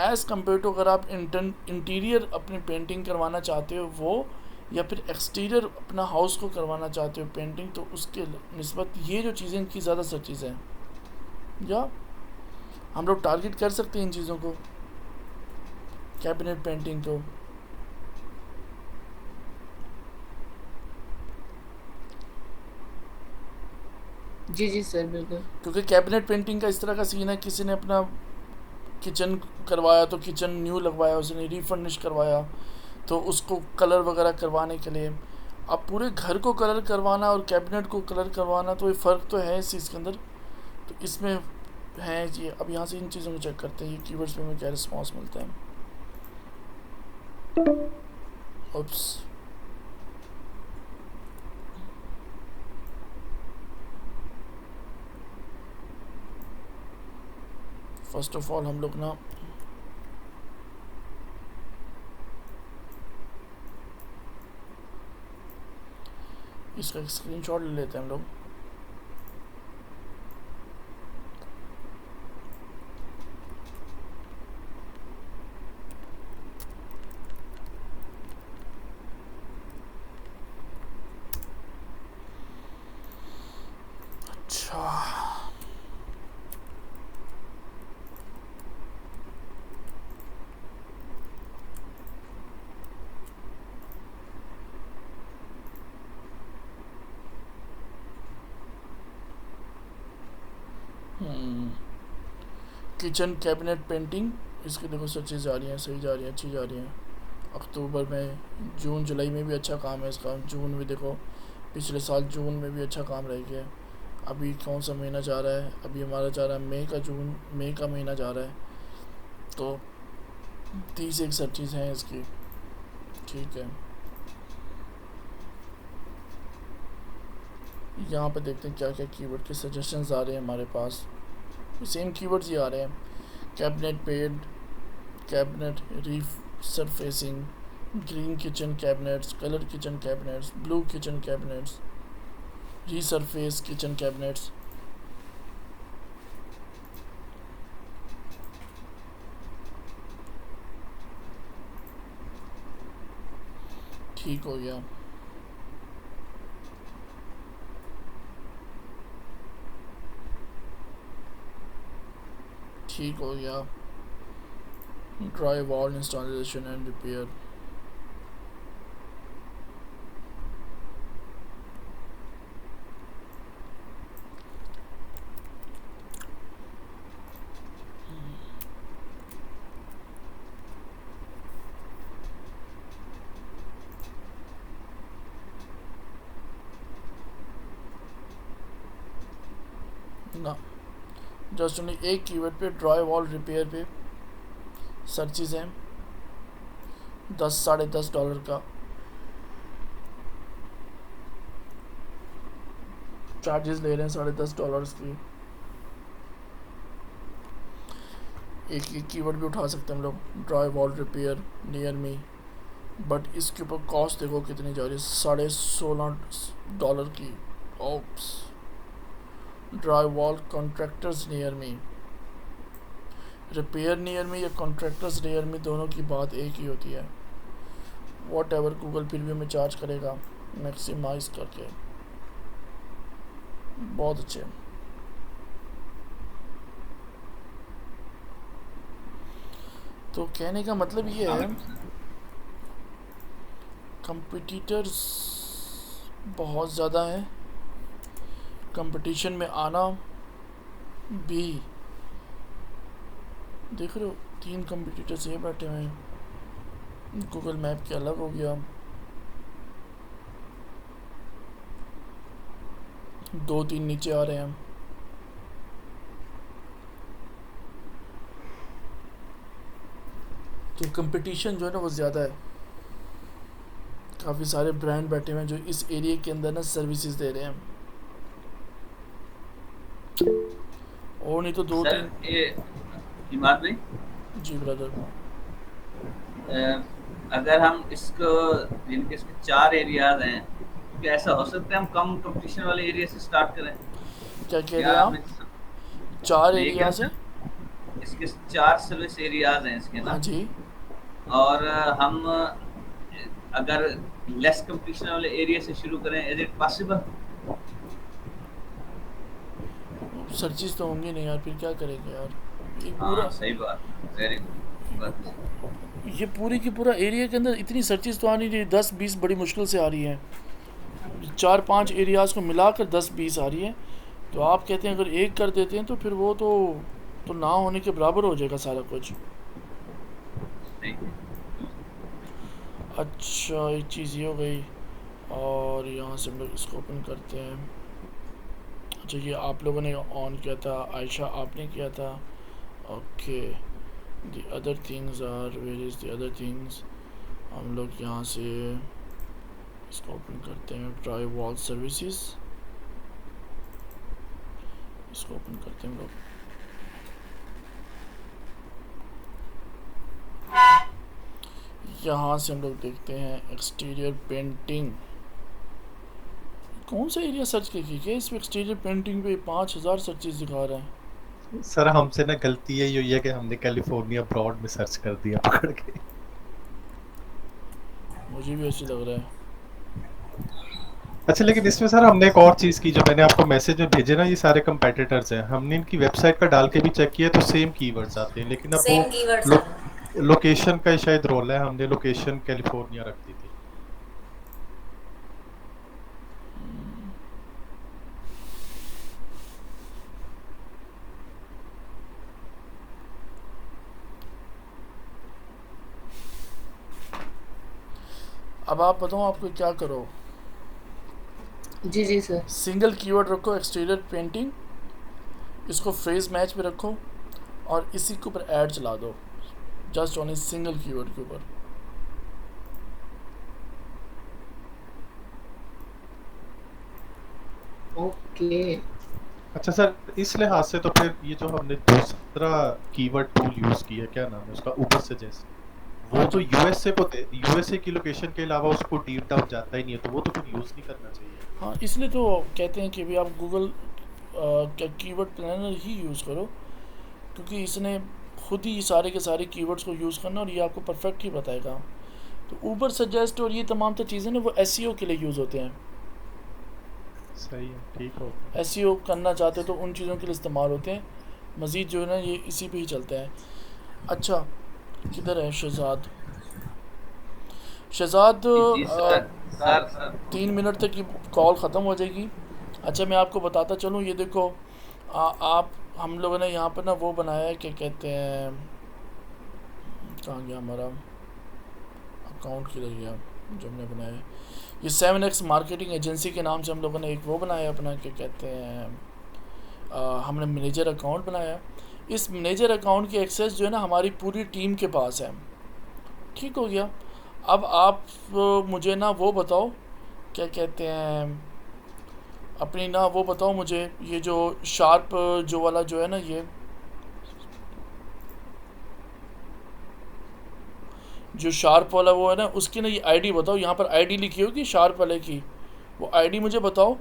एज़ कम्पेयर टू अगर आप इंटीरियर अपनी पेंटिंग करवाना चाहते हो वो, या फिर एक्सटीरियर अपना हाउस को करवाना चाहते हो पेंटिंग, तो उसके निस्बत ये जो चीज़ें इनकी ज़्यादा सर्चेज हैं, या हम लोग टारगेट कर सकते हैं इन चीज़ों को, कैबिनेट पेंटिंग को। जी सर बिल्कुल, क्योंकि कैबिनेट पेंटिंग का इस तरह का सीन है, किसी ने अपना किचन करवाया तो किचन न्यू लगवाया, उसने रीफर्निश करवाया, तो उसको कलर वगैरह करवाने के लिए, अब पूरे घर को कलर करवाना और कैबिनेट को कलर करवाना, तो ये फ़र्क तो है इस चीज़ के अंदर, तो इसमें है ये। अब यहाँ से इन चीज़ों को चेक करते हैं, ये कीवर्ड्स पे हमें क्या रिस्पॉन्स मिलता है। ओप्स, फर्स्ट ऑफ ऑल हम लोग ना इसका एक स्क्रीनशॉट ले लेते हैं हम लोग। अच्छा, किचन कैबिनेट पेंटिंग, इसकी देखो सर्चेज जा रही हैं, सही जा रही हैं, अच्छी जा रही हैं। अक्टूबर में, जून जुलाई में भी अच्छा काम है इसका, जून में देखो पिछले साल जून में भी अच्छा काम रह गया। अभी कौन सा महीना जा रहा है, अभी हमारा जा रहा है मई का महीना जा रहा है, तो 31 सर्चेज हैं इसकी, ठीक है। यहाँ पे देखते हैं क्या क्या कीवर्ड के सजेशंस आ रहे हैं हमारे पास, सेम कीवर्ड्स ही आ रहे हैं। Cabinet pad, cabinet resurfacing, green kitchen cabinets, colour kitchen cabinets, blue kitchen cabinets, resurface kitchen cabinets. ठीक हो गया। ठीक हो गया। Dry wall installation and repair. ना जस्ट ओनली एक कीवर्ड पे ड्राई वॉल रिपेयर पे सर्चेज हैं 10 साढ़े $10 का चार्जेस ले रहे हैं $10.5 की। एक कीवर्ड भी उठा सकते हैं हम लोग dry wall repair near me, but इसके ऊपर कॉस्ट देखो कितनी जा रही है $16.5 की। Oops dry wall contractors near me, repair near me या कॉन्ट्रैक्टर्स नियर मी, दोनों की बात एक ही होती है। वॉट एवर गूगल फिर भी हमें चार्ज करेगा मैक्सिमाइज करके। बहुत अच्छे। तो कहने का मतलब ये है कंपटीटर्स बहुत ज़्यादा हैं, कंपटीशन में आना भी देख रहे हो 3 कंपटीटर्स ये बैठे हुए हैं। गूगल मैप के अलग हो गया, 2-3 नीचे आ रहे हैं। तो कंपटीशन जो है ना वो ज़्यादा है, काफ़ी सारे ब्रांड बैठे हुए हैं जो इस एरिया के अंदर ना सर्विसेज दे रहे हैं। और नहीं तो 2-3 इमाद भाई जी ब्रदर, अगर हम इसको जिनके इसके 4 एरियाज हैं, क्या ऐसा हो सकता है हम कम कंपटीशन वाले एरिया से स्टार्ट करें? क्या कह रहे हैं आप? 4 एरियाज हैं इसके 4 सर्विस एरियाज हैं इसके ना। हाँ जी। और हम अगर लेस कंपटीशन वाले एरिया से शुरू करें, इज इट पॉसिबल? सर्चेस तो होंगे नहीं यार, फिर क्या करेंगे यार। ये हाँ पूरा सही बात, वेरी गुड। ये पूरी की पूरा एरिया के अंदर इतनी सर्चेस तो आ नहीं रही, 10-20 बड़ी मुश्किल से आ रही हैं। 4-5 एरियाज़ को मिलाकर 10-20 आ रही है। तो आप कहते हैं अगर एक कर देते हैं तो फिर वो तो ना होने के बराबर हो जाएगा सारा कुछ। अच्छा एक चीज़ ये हो गई, और यहाँ से हम लोग इसको ओपन करते हैं। अच्छा ये आप लोगों ने ऑन किया था, आयशा आपने किया था। Okay the other things are, where is the other things. हम लोग यहाँ से इसको ओपन करते हैं, ड्राई वॉल सर्विसेज, इसको ओपन करते हैं हम लोग। यहाँ से हम लोग देखते हैं एक्सटीरियर पेंटिंग। कौन सा एरिया सर्च करके क्या इस एक्सटीरियर पेंटिंग पे 5000 सर्चेस दिखा रहा है। सर हमसे ना गलती यही हुई है कि हमने कैलिफोर्निया ब्रॉड में सर्च कर दिया पकड़ के। मुझे भी ऐसे लग रहा है। अच्छा लेकिन इसमें सर हमने एक और चीज़ की, जो मैंने आपको मैसेज में भेजे ना, ये सारे कंपेटिटर्स हैं, हमने इनकी वेबसाइट पर डाल के भी चेक किया तो सेम कीवर्ड्स आते हैं, लेकिन अब वो लोकेशन का शायद रोल है, हमने लोकेशन कैलिफोर्निया रख दी थी। अब आप बताओ आपको क्या करो। जी जी सर। सिंगल कीवर्ड रखो एक्सटीरियर पेंटिंग, इसको फ्रेज मैच पे रखो और इसी के ऊपर ऐड चला दो, जस्ट ऑन सिंगल कीवर्ड के ऊपर। ओके। अच्छा सर इस लिहाज से तो फिर ये जो हमने दूसरा कीवर्ड टूल यूज किया, क्या नाम है उसका, ऊपर सजेस्ट, वो तो यूएसए की लोकेशन के अलावा उसको डीप डाउन जाता ही नहीं है, तो वो तो फिर यूज नहीं करना चाहिए। हाँ इसलिए तो कहते हैं कि भी आप गूगल क्या कीवर्ड प्लानर ही यूज़ करो, क्योंकि इसने खुद ही सारे के सारे कीवर्ड्स को यूज़ करना और ये आपको परफेक्ट ही बताएगा। तो ऊबर सजेस्ट और ये तमाम तो चीज़ें ना वो एसईओ के लिए यूज़ होते हैं। सही है, ठीक हो। एसईओ करना चाहते हो तो उन चीज़ों के लिए इस्तेमाल होते हैं। मज़ीद जो है ना ये इसी पे ही चलता है। अच्छा किधर है शहजाद? शहजाद जी सर सर 3 मिनट तक ये कॉल ख़त्म हो जाएगी। अच्छा मैं आपको बताता चलूँ, ये देखो आप हम लोगों ने यहाँ पर ना वो बनाया है, क्या कहते हैं, कहाँ गया हमारा अकाउंट, किधर गया जो हमने बनाया है, ये 7X मार्केटिंग एजेंसी के नाम से हम लोगों ने एक वो बनाया अपना, क्या कहते हैं, हमने मैनेजर अकाउंट बनाया। इस मैनेजर अकाउंट की एक्सेस जो है ना हमारी पूरी टीम के पास है। ठीक हो गया। अब आप मुझे ना वो बताओ, क्या कहते हैं, अपनी ना वो बताओ मुझे, ये जो शार्प जो वाला जो है ना, ये जो शार्प वाला वो है ना, उसकी ना ये आईडी बताओ। यहाँ पर आईडी लिखी होगी शार्प वाले की, वो आईडी मुझे बताओ।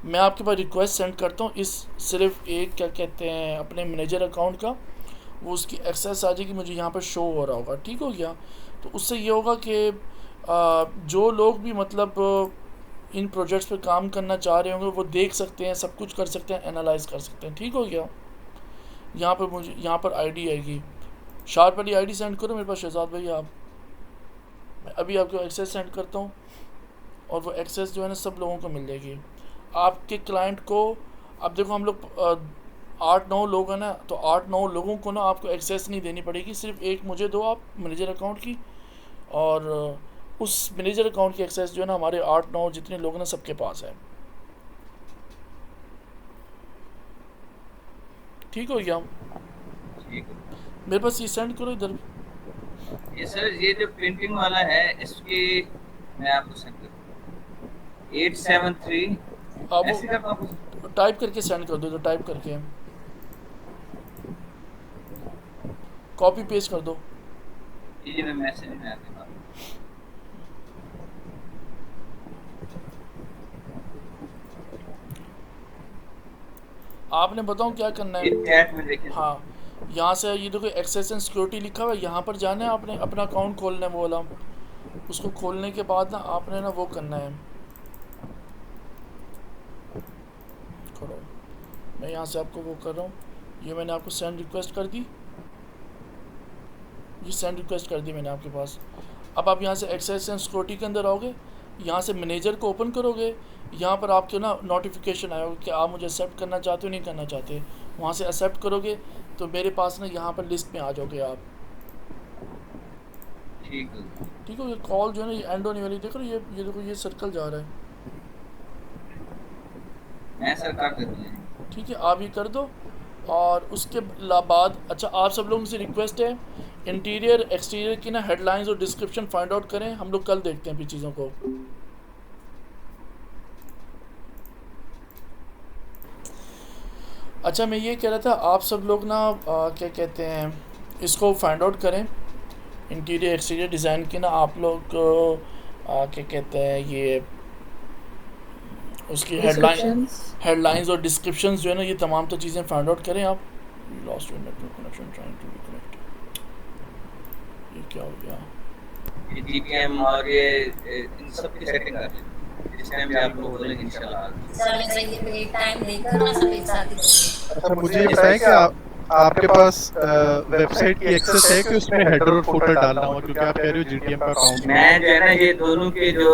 मैं आपके पास रिक्वेस्ट सेंड करता हूँ इस सिर्फ एक, क्या कहते हैं, अपने मैनेजर अकाउंट का, वो उसकी एक्सेस आ जाएगी, मुझे यहाँ पर शो हो रहा होगा। ठीक हो गया। तो उससे ये होगा कि जो लोग भी मतलब इन प्रोजेक्ट्स पे काम करना चाह रहे होंगे वो देख सकते हैं, सब कुछ कर सकते हैं, एनालाइज कर सकते हैं। ठीक हो गया। यहाँ पर मुझे यहाँ पर आईडी आएगी, शार्प वाली आईडी सेंड करो मेरे पास शहजाद भाई आप। मैं अभी आपको एक्सेस सेंड करता हूँ और वो एक्सेस जो है ना सब लोगों को मिल जाएगी। आपके क्लाइंट को, अब देखो हम लोग 8-9 लोग हैं ना, तो 8-9 लोगों को ना आपको एक्सेस नहीं देनी पड़ेगी, सिर्फ एक मुझे दो आप मैनेजर अकाउंट की, और उस मैनेजर अकाउंट की एक्सेस जो है ना हमारे 8-9 जितने लोग ना सबके पास है। ठीक हो गया। ठीक है। मेरे पास ये सेंड करो इधर। ये सर ये जो प्रिंटिंग वाला है इसकी मैं आपको सेंड करूँ 873 अब ऐसे करता हूँ। टाइप करके सेंड कर दो, इधर टाइप करके कॉपी पेस्ट कर दो। ये मैं मैसेज में आ गया। आपने बताओ क्या करना है। चैट में देखिए। हाँ यहाँ से ये देखो एक्सेस एंड सिक्योरिटी लिखा हुआ है, यहाँ पर जाना है आपने, अपना अकाउंट खोलना है वो वाला। उसको खोलने के बाद ना आपने ना वो करना है, खोलो, मैं यहाँ से आपको वो कर रहा हूँ। ये मैंने आपको सेंड रिक्वेस्ट कर दी, ये सेंड रिक्वेस्ट कर दी मैंने आपके पास। अब आप यहाँ से एक्सेस एंड सिक्योरिटी के अंदर आओगे, यहाँ से मैनेजर को ओपन करोगे, यहाँ पर आपके ना नोटिफिकेशन आएगा कि आप मुझे एक्सेप्ट करना चाहते हो नहीं करना चाहते। वहाँ से एक्सेप्ट करोगे तो मेरे पास ना यहाँ पर लिस्ट में आ जाओगे आप। ठीक है। ये कॉल जो है ना ये एंड होने वाली, देखो ये देखो ये सर्कल जा रहा है। मैं सर कर देता हूँ। ठीक है आप ये कर दो। और उसके बाद अच्छा आप सब लोगों से रिक्वेस्ट है इंटीरियर एक्सटीरियर की ना हेडलाइंस और डिस्क्रिप्शन फाइंड आउट करें, हम लोग कल देखते हैं फिर चीज़ों को। अच्छा मैं ये कह रहा था आप सब लोग ना क्या कहते हैं इसको फाइंड आउट करें, इंटीरियर एक्सटीरियर डिज़ाइन की ना आप लोग क्या कहते हैं ये उसकी हेडलाइंस और डिस्क्रिप्शंस जो है ना ये तमाम तो चीज़ें फाइंड आउट करें आप। Lost your network connection trying to reconnect, ये क्या हो गया? ये जीपीएम और ये इन सब की सेटिंग कर लें जिस टाइम भी आप लोग बोलेंगे इंशाल्लाह। सर मैं चाहिए एक टाइम देकर ना सब एक साथ ही करेंगे। अच्छा मुझे ये बताएं कि आपके पास वेबसाइट की एक्सेस है कि उसमें हेडर और फुटर डालना हो, क्योंकि आप कह रहे हो जीटीएम का अकाउंट। मैं जो है ना ये दोनों के जो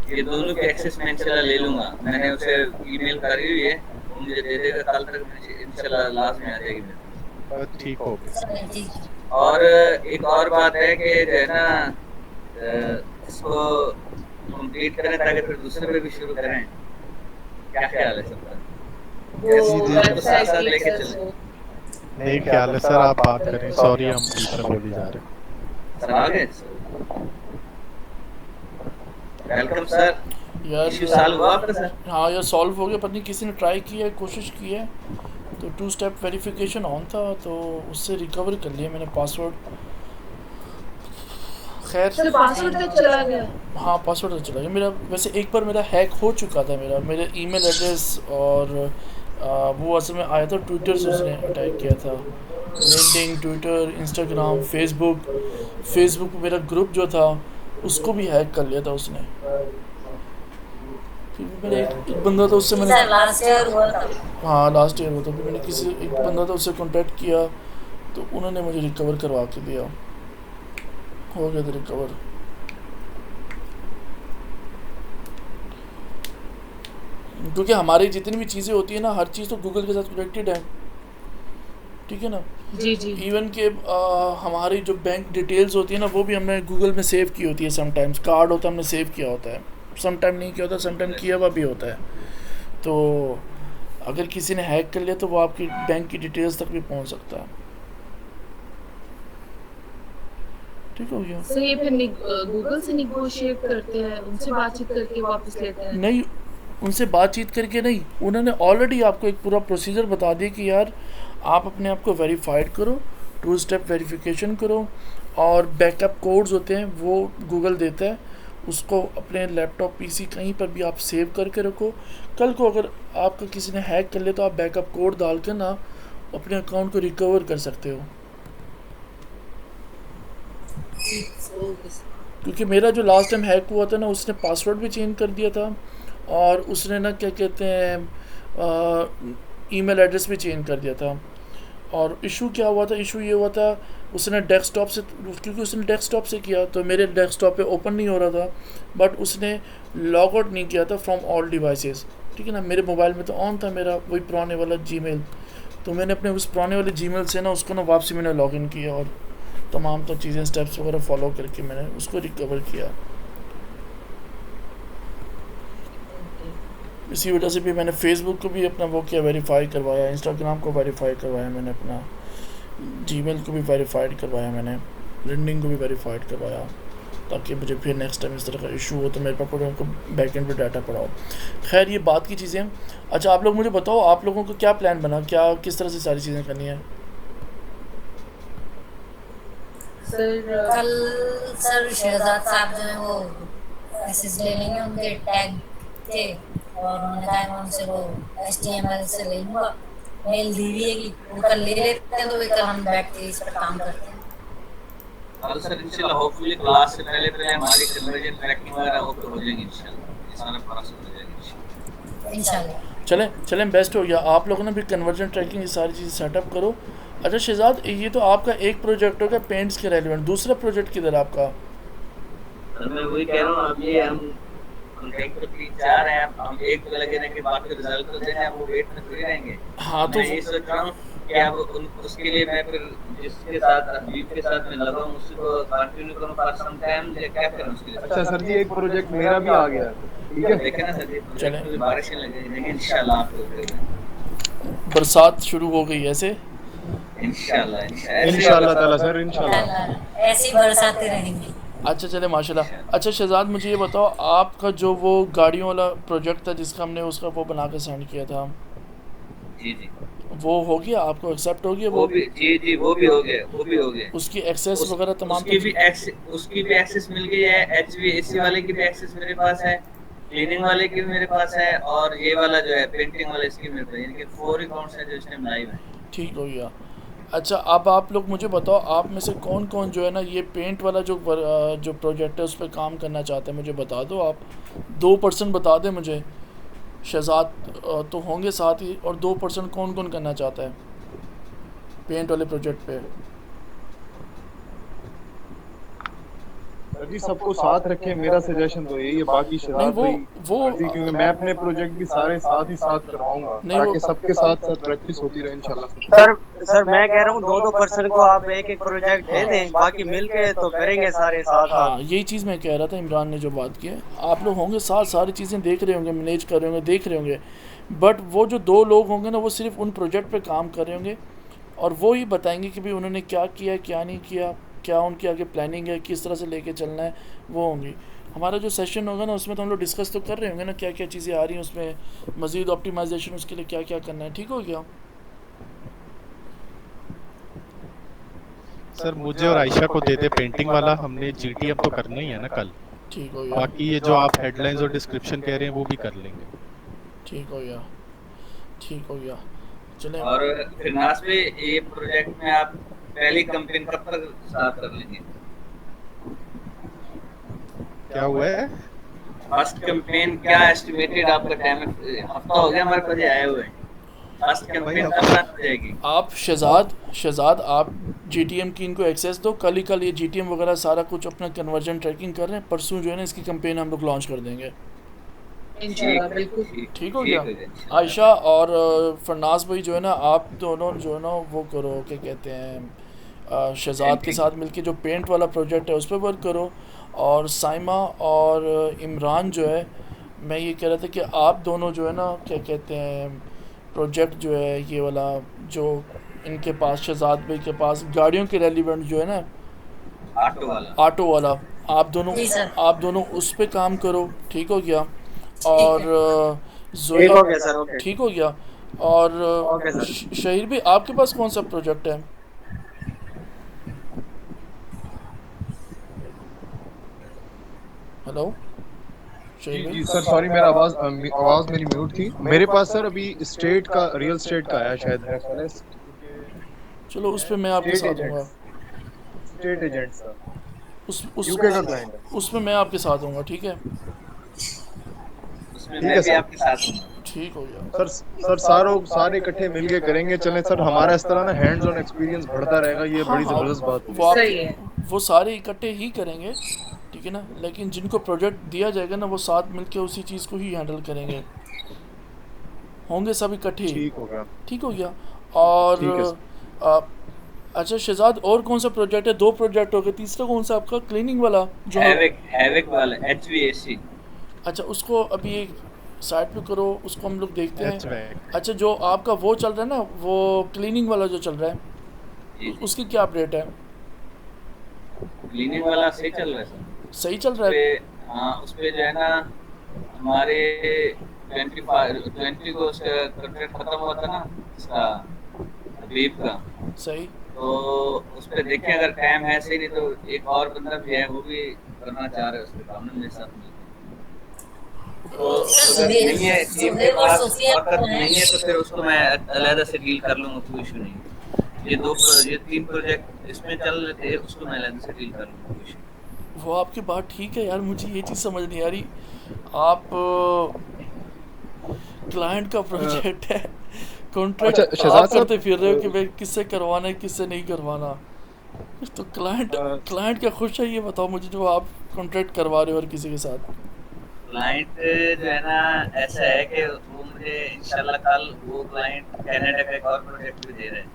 ये दोनों के एक्सेस मैं इंशाल्लाह ले लूंगा। मैंने उसे ईमेल करी हुई है, वो मुझे दे देगा, कल तक इंशाल्लाह लास्ट में आ जाएगी मेरे। ठीक हो गया। और एक और बात है कि जो है ना इसको कंप्लीट करें ताकि फिर दूसरे पे भी शुरू करें। क्या ख्याल है सबका? वो साथ साथ लेके चलें। नहीं ख्याल है सर, आप बात करें। सॉरी हम बीच में बोली जा रहे हैं। सर आ गए। Welcome sir. यार इशू सॉल्व हुआ आपका सर? हाँ यार सॉल्व हो गया, पता नहीं किसी ने ट्राई किया है, कोशिश की है, तो 2 स्टेप वेरिफिकेशन ऑन था तो उससे रिकवर कर लिया मैंने पासवर्ड। खैर पासवर्ड तो चला गया। हाँ पासवर्ड तो चला गया मेरा। वैसे एक बार मेरा हैक हो चुका था, मेरे ईमेल एड्रेस और वो असल में आया था ट्विटर से, उसने अटैक किया था। लिंक्डइन, ट्विटर, इंस्टाग्राम, फेसबुक पे मेरा ग्रुप जो था उसको भी हैक कर लिया था उसने। फिर भी मेरा एक बंदा था, उससे मैंने सर लास्ट ईयर हुआ था। हाँ लास्ट ईयर हुआ था। फिर मैंने किसी एक बंदा था, उससे कांटेक्ट किया तो उन्होंने मुझे रिकवर करवा के दिया, हो गया था रिकवर। क्योंकि हमारी जितनी भी चीज़ें होती है ना, हर चीज़ तो गूगल के साथ कनेक्टेड है, ठीक है ना। जी जी इवन के हमारी जो बैंक डिटेल्स होती है ना, वो भी हमने गूगल में सेव की होती है। समटाइम्स कार्ड होता है हमने सेव किया होता है, समटाइम नहीं किया होता, समटाइम किया हुआ भी होता है। तो अगर किसी ने हैक कर लिया तो वो आपकी बैंक की डिटेल्स तक भी पहुंच सकता है। ठीक हो गया। सर, ये फिर गूगल से निगोशिएट करते हैं, उनसे बातचीत करके वापस लेते हैं? नहीं, उनसे बातचीत करके नहीं, उन्होंने ऑलरेडी आपको एक पूरा प्रोसीजर बता दिया कि यार आप अपने आप को वेरीफाइड करो, 2 स्टेप वेरिफिकेशन करो, और बैकअप कोड्स होते हैं वो गूगल देता है, उसको अपने लैपटॉप पीसी कहीं पर भी आप सेव करके रखो। कल को अगर आपका किसी ने हैक कर लिया तो आप बैकअप कोड डाल के ना अपने अकाउंट को रिकवर कर सकते हो। क्योंकि मेरा जो लास्ट टाइम हैक हुआ था ना, उसने पासवर्ड भी चेंज कर दिया था, और उसने ना क्या कहते हैं ईमेल एड्रेस भी चेंज कर दिया था। और इशू क्या हुआ था, इशू ये हुआ था उसने डेस्कटॉप से, क्योंकि उसने डेस्कटॉप से किया तो मेरे डेस्कटॉप पे ओपन नहीं हो रहा था, बट उसने लॉग आउट नहीं किया था फ्रॉम ऑल डिवाइसेस, ठीक है ना। मेरे मोबाइल में तो ऑन था मेरा वही पुराने वाला जीमेल, तो मैंने अपने उस पुराने वाले जीमेल से ना उसको ना वापसी मैंने लॉगिन किया, और तमाम तो चीज़ें स्टेप्स वगैरह फॉलो करके मैंने उसको रिकवर किया। इसी वजह से भी मैंने फेसबुक को भी अपना वो किया, वेरीफाई करवाया, इंस्टाग्राम को वेरीफाई करवाया मैंने, अपना जीमेल को भी वेरीफाइड करवाया मैंने, लिंक्डइन को भी वेरीफाइड करवाया, ताकि मुझे फिर नेक्स्ट टाइम इस तरह का इशू हो तो मेरे पास उनको बैकएंड पे डाटा पड़ा हो। खैर ये बात की चीज़ें। अच्छा आप लोग मुझे बताओ, आप लोगों को क्या प्लान बना, क्या किस तरह से सारी चीज़ें करनी है? कल सर शहजाद साहब जो है वो एसएस ले लेंगे, उनके टैग थे और उन्होंने कहा मैं उनसे वो HTML से ले लूँगा, मेल दी हुई है कि वो कल ले लेते हैं, तो वे कल हम बैठ के इस पर काम करते हैं। कल सर इंशाल्लाह होपफुली क्लास से पहले हमारी कन्वर्जन ट्रैकिंग वगैरह होकर हो जाएगी इंशाल्लाह, ये सारा प्रोसेस हो जाएगा इंशाल्लाह। चलें बेस्ट हो गया। आप लोगों ने भी कन्वर्जन ट्रैकिंग ये सारी चीज़ सेटअप करो। अच्छा शहजाद, ये तो आपका एक प्रोजेक्ट होगा पेंट्स के रेलिवेंट, दूसरा प्रोजेक्ट किधर है आपका? सर मैं वही कह रहा हूँ, अब ये हम कॉन्ट्रैक्ट तो 3-4 हैं, हम एक पे लगे रहेंगे, बाकी रिजल्ट तो देने वो वेट में खड़े रहेंगे। हाँ तो मैं ये सोच रहा हूँ कि अब उसके लिए मैं फिर जिसके साथ अबीब के साथ मैं लगा हूँ उसको कंटिन्यू करूँ फॉर सम टाइम, क्या करूँ उसके लिए? अच्छा सर जी, एक प्रोजेक्ट मेरा भी आ गया, ठीक है। देखें ना सर जी, चलें। बारिशें लगेंगी इंशाल्लाह, आपको बरसात शुरू हो गई ऐसे इंशाल्लाह ताला सर, इंशाल्लाह ऐसी बरसाते रहेंगी। अच्छा चले माशाल्लाह। अच्छा शहजाद मुझे ये बताओ, आपका जो वो गाड़ियों वाला प्रोजेक्ट था जिसका हमने उसका वो बना के सेंड किया था, जी जी वो हो गया, आपको एक्सेप्ट हो गया? वो भी जी वो भी हो गया, वो भी हो गया। उसकी एक्सेस वगैरह तमाम उसकी भी एक्सेस मिल गई है, HVAC वाले की भी एक्सेस मेरे पास है, क्लीनिंग वाले की भी मेरे पास है, और ये वाला जो है पेंटिंग वाला इसकी मेरे पास, यानी कि 4 अकाउंट्स हैं जो इसमें लाइव हैं। ठीक हो गया। अच्छा अब आप लोग मुझे बताओ, आप में से कौन कौन जो है ना ये पेंट वाला जो प्रोजेक्ट है उस पर काम करना चाहते हैं, मुझे बता दो। आप 2% बता दें मुझे, शहजाद तो होंगे साथ ही, और 2% कौन कौन करना चाहता है पेंट वाले प्रोजेक्ट पे? सर जी सबको साथ रखें, मेरा सजेशन तो यही है। बाकी शहजाद भाई क्योंकि मैं अपने प्रोजेक्ट भी सारे साथ ही साथ करवाऊंगा ताकि सबके साथ साथ प्रैक्टिस होती रहे इंशाल्लाह। सर मैं कह रहा हूँ 2-2% को आप एक प्रोजेक्ट दे दें, बाकी मिलके तो करेंगे सारे साथ। हाँ यही चीज़ मैं कह रहा था, इमरान ने जो बात की है, आप लोग होंगे साथ, सारी चीज़ें देख रहे होंगे, मैनेज कर रहे होंगे, देख रहे होंगे, बट वो जो 2 लोग होंगे ना वो सिर्फ उन प्रोजेक्ट पे काम कर रहे होंगे, और वो ही बताएंगे कि भाई उन्होंने क्या किया क्या नहीं किया, क्या उनकी आगे प्लानिंग है, किस तरह से लेके चलना है, वो होंगी। हमारा जो सेशन होगा ना उसमें तो हम लोग डिस्कस तो कर रहे होंगे ना क्या क्या चीज़ें आ रही हैं उसमें, मज़ीद ऑप्टिमाइजेशन उसके लिए क्या क्या करना है। ठीक हो गया सर? मुझे और आयशा को दे दे पेंटिंग वाला, हमने GTM तो करना ही है ना कल। ठीक हो गया। बाकी ये जो आप हेडलाइंस और डिस्क्रिप्शन कह रहे हैं वो भी कर लेंगे। ठीक हो गया, ठीक हो गया। चलें। और फिर नास पे ये प्रोजेक्ट में आप पहली कंपेन कब तक स्टार्ट कर लेंगे? क्या हुआ है? फर्स्ट कैंपेन क्या एस्टिमेटेड आपका टाइम है? हफ्ता हो गया हमारे पास ये आए हुए हैं। फर्स्ट कैंपेन कब रन हो जाएगी? आप शहजाद आप GTM की इनको एक्सेस दो, कल ही कल ये GTM वगैरह सारा कुछ अपना कन्वर्जन ट्रैकिंग कर रहे हैं, परसों जो है ना इसकी कैंपेन हम लोग लॉन्च कर देंगे। इंशाल्लाह बिल्कुल। ठीक हो गया? आयशा और फरनाज भाई जो है ना, आप दोनों जो है ना वो करो, क्या कहते हैं, शहजाद के साथ मिलके जो पेंट वाला प्रोजेक्ट है उस पर वर्क करो, और साइमा और इमरान जो है, मैं ये कह रहा था कि आप दोनों जो है ना, क्या कहते हैं, प्रोजेक्ट जो है ये वाला जो इनके पास, शहजाद भाई के पास गाड़ियों के रेलिवेंट जो है ना, ऑटो वाला, आप दोनों उस पे काम करो। ठीक हो गया? और ठीक हो गया सर, ओके। ठीक हो गया? और ओके सर। शहीर भाई आपके पास कौन सा प्रोजेक्ट है? हेलो जी जी सर, सॉरी मेरा आवाज मेरी म्यूट थी। मेरे पास सर अभी स्टेट का, रियल स्टेट का आया शायद मेरा ख्याल है। चलो उस पे मैं आपके साथ दूंगा। स्टेट एजेंट सर, यूके का क्लाइंट है, उसमें मैं आपके साथ दूंगा। ठीक है? उसमें मैं भी आपके साथ हूं। ठीक हो गया सर सारे इकट्ठे मिलके करेंगे, चलें सर। हमारा इस तरह ना हैंड्स ऑन एक्सपीरियंस बढ़ता रहेगा, ये बड़ी जबरदस्त बात है। वो सारे इकट्ठे ही करेंगे, ठीक है ना, लेकिन जिनको प्रोजेक्ट दिया जाएगा ना वो साथ मिलके उसी चीज़ को ही हैंडल करेंगे, होंगे सब इकट्ठे। ठीक हो गया? और अच्छा शहजाद, और कौन सा प्रोजेक्ट है? 2 प्रोजेक्ट हो गए, तीसरा कौन सा आपका? क्लीनिंग वाला जो हैविक वाला HVAC। अच्छा, उसको अभी एक साइड पे करो, उसको हम लोग देखते हैं। अच्छा, जो आपका वो चल रहा है ना, वो क्लीनिंग वाला जो चल रहा है, उसकी क्या अपडेट है? क्लीनिंग वाला सही चल रहा है सर। सही चल रहा है? हाँ, उस पे जो है ना हमारे 20 को उसका कॉन्ट्रैक्ट खत्म हुआ था ना, इसका हबीब का। सही। तो उस पे देखें अगर टाइम है सही, नहीं तो एक और बंदा भी है वो भी करना चाह रहा है उस पे काम, मेरे साथ मिलकर। तो अगर नहीं है टीम के पास वक्त नहीं है तो फिर उसको मैं अलग से डील कर लूँगा, कोई इशू नहीं। ये 3 प्रोजेक्ट इसमें चल रहे थे, उसको मैं अलग से डील कर लूँगा। वो आपकी बात ठीक है यार, मुझे ये चीज़ समझ नहीं आ रही। आप क्लाइंट का प्रोजेक्ट है, कॉन्ट्रैक्ट आप करते फिर रहे हो कि भाई किससे करवाना है किससे नहीं करवाना। तो क्लाइंट क्या खुश है ये बताओ मुझे, जो आप कॉन्ट्रैक्ट करवा रहे हो और किसी के साथ? क्लाइंट जो है ना ऐसा है कि वो मुझे इंशाल्लाह कल वो क्लाइंट कनाडा का एक और प्रोजेक्ट भी दे रहे हैं।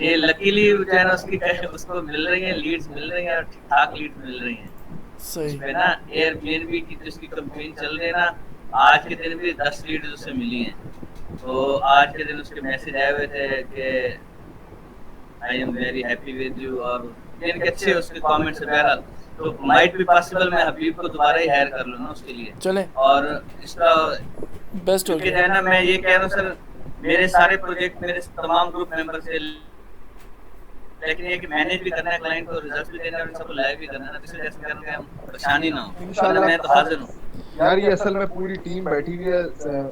ये लकीली जो है ना उसको मिल रही है, लीड्स मिल रही हैं और ठीक ठाक लीड्स मिल रही हैं। सही है ना। एयरबीएनबी की जिसकी कैंपेन चल रही है ना, आज के दिन भी 10 लीड्स उससे मिली हैं। तो आज के दिन उसके मैसेज आए हुए थे कि I am very happy with you, और इनके अच्छे उसके कमेंट्स वगैरह। तो माइट भी पॉसिबल मैं हबीब को दोबारा ही हायर कर लूँ ना उसके लिए। चले। और इसका बेस्ट हो गया है ना। मैं ये कह रहा हूँ सर, मेरे सारे प्रोजेक्ट मेरे तमाम ग्रुप मेंबर से, लेकिन ये कि मैनेज भी करना है क्लाइंट को, रिजल्ट भी देना है और सबको लाइव भी करना है, इसलिए जैसे करना है परेशानी ना हो। इंशाल्लाह मैं तो हाजिर हूँ यार। ये असल में पूरी टीम बैठी हुई है,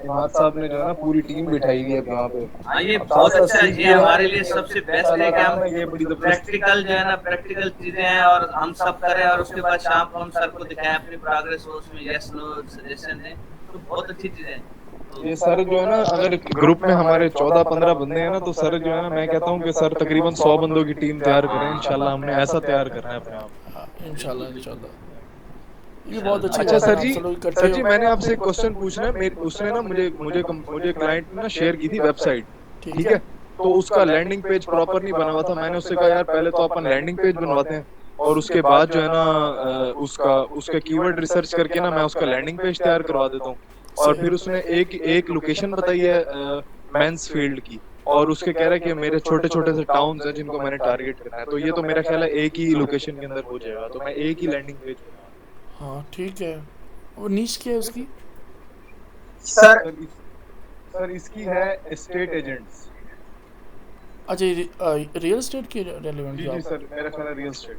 इमाद साहब ने जो है ना पूरी टीम बिठाई हुई है यहाँ पे। हाँ, ये बहुत अच्छा है। ये हमारे लिए सबसे बेस्ट है कि हम ये प्रैक्टिकल जो है ना, प्रैक्टिकल चीजें हैं और हम सब करें, और उसके बाद शाम को हम सर को दिखाएं अपनी प्रोग्रेस, उसमें यस नो सजेशन है, तो बहुत अच्छी चीजें हैं। ये सर जो है ना, अगर ग्रुप में हमारे 14-15 बंदे हैं ना, तो सर जो है ना, मैं कहता हूँ कि सर तकरीबन 100 बंदों की टीम तैयार करें इंशाल्लाह। हमने ऐसा तैयार करना है अपने आप इंशाल्लाह। ये बहुत अच्छा सर जी मैंने आपसे एक क्वेश्चन पूछना है। उसने ना मुझे क्लाइंट ने ना शेयर की थी वेबसाइट, ठीक है, तो उसका लैंडिंग पेज प्रॉपर नहीं बना हुआ था। मैंने उससे कहा यार पहले तो अपन लैंडिंग पेज बनवाते हैं और उसके बाद जो है ना उसका कीवर्ड रिसर्च करके ना मैं उसका लैंडिंग पेज तैयार करवा देता हूँ। और फिर उसने एक लोकेशन बताई है मैंसफील्ड की, और उसके कह रहा है कि मेरे छोटे छोटे से टाउन्स हैं जिनको मैंने टारगेट करना है। तो ये तो मेरा ख्याल है एक ही लोकेशन के अंदर हो जाएगा, तो मैं एक ही लैंडिंग पेज। हाँ ठीक है। और नीच क्या है उसकी? सर इसकी है एस्टेट एजेंट्स। अच्छा रियल एस्टेट की रेलेवेंट? जी सर मेरा ख्याल है रियल एस्टेट।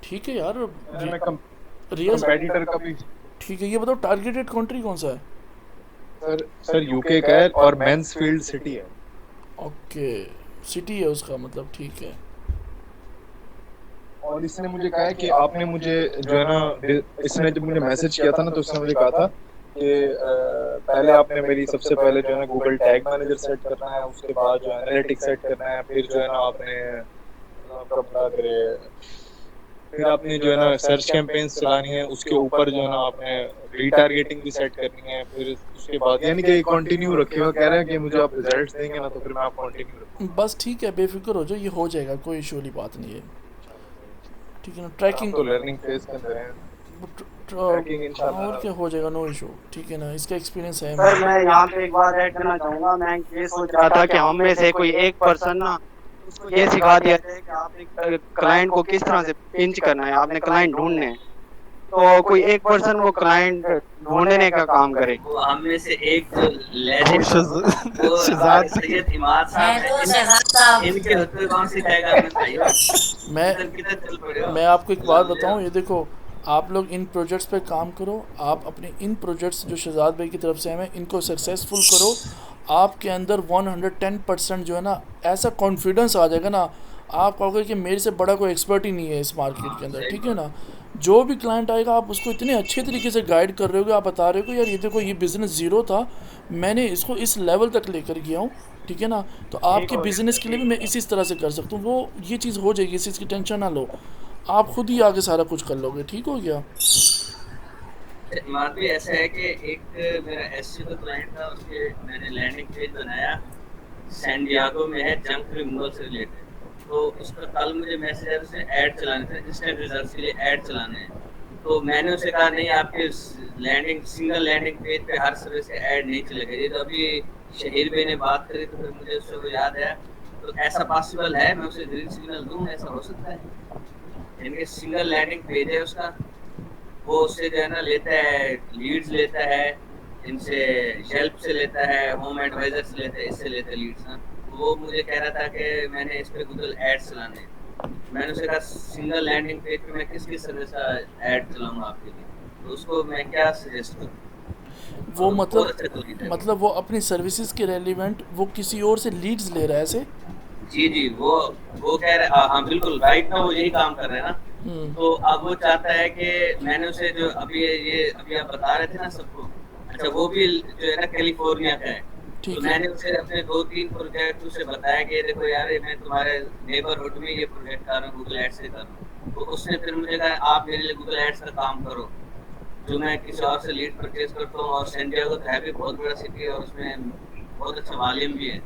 ठीक है यार, रियल कंपटीटर का भी ठीक है। ये बताओ टारगेटेड कंट्री कौन सा है? सर यूके का है और मैंसफील्ड सिटी है। ओके, सिटी है उसका मतलब, ठीक है। और इसने मुझे कहा है कि आपने मुझे जो है ना, इसने जब मुझे मैसेज किया था ना, तो इसने मुझे कहा था कि पहले आपने मेरी सबसे पहले जो है ना गूगल टैग मैनेजर सेट करना है, उसके बाद जो है एनालिटिक्स सेट करना है, फिर जो है ना आपने आपका बड़ा करे, फिर आपने जो है ना सर्च कैंपेन्स चलानी है, उसके ऊपर जो है ना आपने रीटारगेटिंग भी सेट करनी है, फिर उसके बाद यानी कि कंटिन्यू रखिएगा। कह रहे हैं कि मुझे आप रिजल्ट्स देंगे ना, तो फिर मैं आप कंटिन्यू रखूंगा। बस ठीक है, बेफिक्र हो जाओ, ये हो जाएगा, कोई इशू वाली बात नहीं है, ठीक है ना। हम ट्रैकिंग तो लर्निंग फेज के अंदर हैं, ट्रैकिंग इंशाल्लाह। और क्या हो जाएगा, नो इशू, ठीक है ना, इसका एक्सपीरियंस है। सर मैं यहाँ पे एक बात ऐड करना चाहूंगा। मैं ये सोच रहा था कि हम में से कोई एक पर्सन ना उसको ये सिखा दिया जाए कि आपने क्लाइंट को किस तरह से पिंच करना है, आपने क्लाइंट ढूंढने हैं, तो कोई एक पर्सन वो क्लाइंट ढूंढने का काम करे। वो हम में से एक जो लेजेंड शहजाद सैयद इमाद साहब मैं तो हैं, शहजाद साहब इनके होते कौन सिखाएगा हमें भाई? मैं किधर चल पड़े हो? मैं आपको एक बात बताऊं, ये देखो, आप लोग इन प्रोजेक्ट्स पे काम करो, आप अपने इन प्रोजेक्ट्स जो शहजाद भाई की तरफ से हमें इनको सक्सेसफुल करो, आपके अंदर 110% जो है ना ऐसा कॉन्फिडेंस आ जाएगा ना, आप कहोगे कि मेरे से बड़ा कोई एक्सपर्ट ही नहीं है इस मार्केट के अंदर, ठीक है ना। जो भी क्लाइंट आएगा आप उसको इतने अच्छे तरीके से गाइड कर रहे हो, आप बता रहे हो यार ये देखो ये बिज़नेस ज़ीरो था, मैंने इसको इस लेवल तक लेकर गया हूँ, ठीक है ना। तो आपके बिज़नेस के लिए भी मैं इसी तरह से कर सकता हूँ, वो ये चीज़ हो जाएगी, इस चीज़ की टेंशन ना लो, आप खुद ही आगे सारा कुछ कर लोगे, ठीक हो गया। इमाद भी ऐसा है कि एक मेरा एससी का क्लाइंट था, उसके मैंने लैंडिंग पेज बनाया, सैन डियागो में है, जंक रिमूवल से रिलेटेड। तो उसका कल मुझे मैसेज आया, उसने ऐड चलाने थे, इंस्टेंट रिजल्ट्स के लिए ऐड चलाने हैं। तो मैंने उसे कहा नहीं, आपके लैंडिंग सिंगल लैंडिंग पेज पे हर सर्विस से ऐड नहीं चलेगा। ये तो अभी शहीर भाई ने बात करी, तो फिर मुझे उससे वो याद आया, तो ऐसा पॉसिबल है, मैं उसे ग्रीन सिग्नल दूं, ऐसा हो सकता है? यानी सिंगल लैंडिंग पेज है उसका, वो उससे जो है ना लेता है, लीड्स लेता है, इनसे शेल्फ से लेता है, होम एडवाइजर से लेता है, इससे लेता है लीड्स ना। वो मुझे कह रहा था कि मैंने इस पे गूगल एड्स चलाने हैं। मैंने उसे कहा सिंगल लैंडिंग पेज पे मैं किस सर्विस का ऐड चलाऊंगा आपके लिए, तो उसको मैं क्या सजेस्ट करूं? वो मतलब वो अपनी सर्विसेज के रेलिवेंट वो किसी और से लीड्स ले रहा है ऐसे? जी वो कह रहा है, हाँ बिल्कुल राइट ना, वो यही काम कर रहे हैं ना। तो अब वो चाहता है कि मैंने उसे जो अभी आप बता रहे थे ना सबको, अच्छा वो भी जो है ना कैलिफोर्निया का है, तो मैंने उसे अपने 2-3 प्रोजेक्ट उसे बताया कि देखो यार मैं तुम्हारे नेबरहुड में ये प्रोजेक्ट कर रहा हूँ, गूगल एड्स से कर रहा हूँ। तो उसने फिर मुझे कहा आप मेरे लिए गूगल एड्स का काम करो, जो मैं किसी और से लीड परचेज करता हूँ, और सैन डिएगो तो है भी बहुत बड़ा सिटी है और उसमें बहुत अच्छा वॉल्यूम भी है।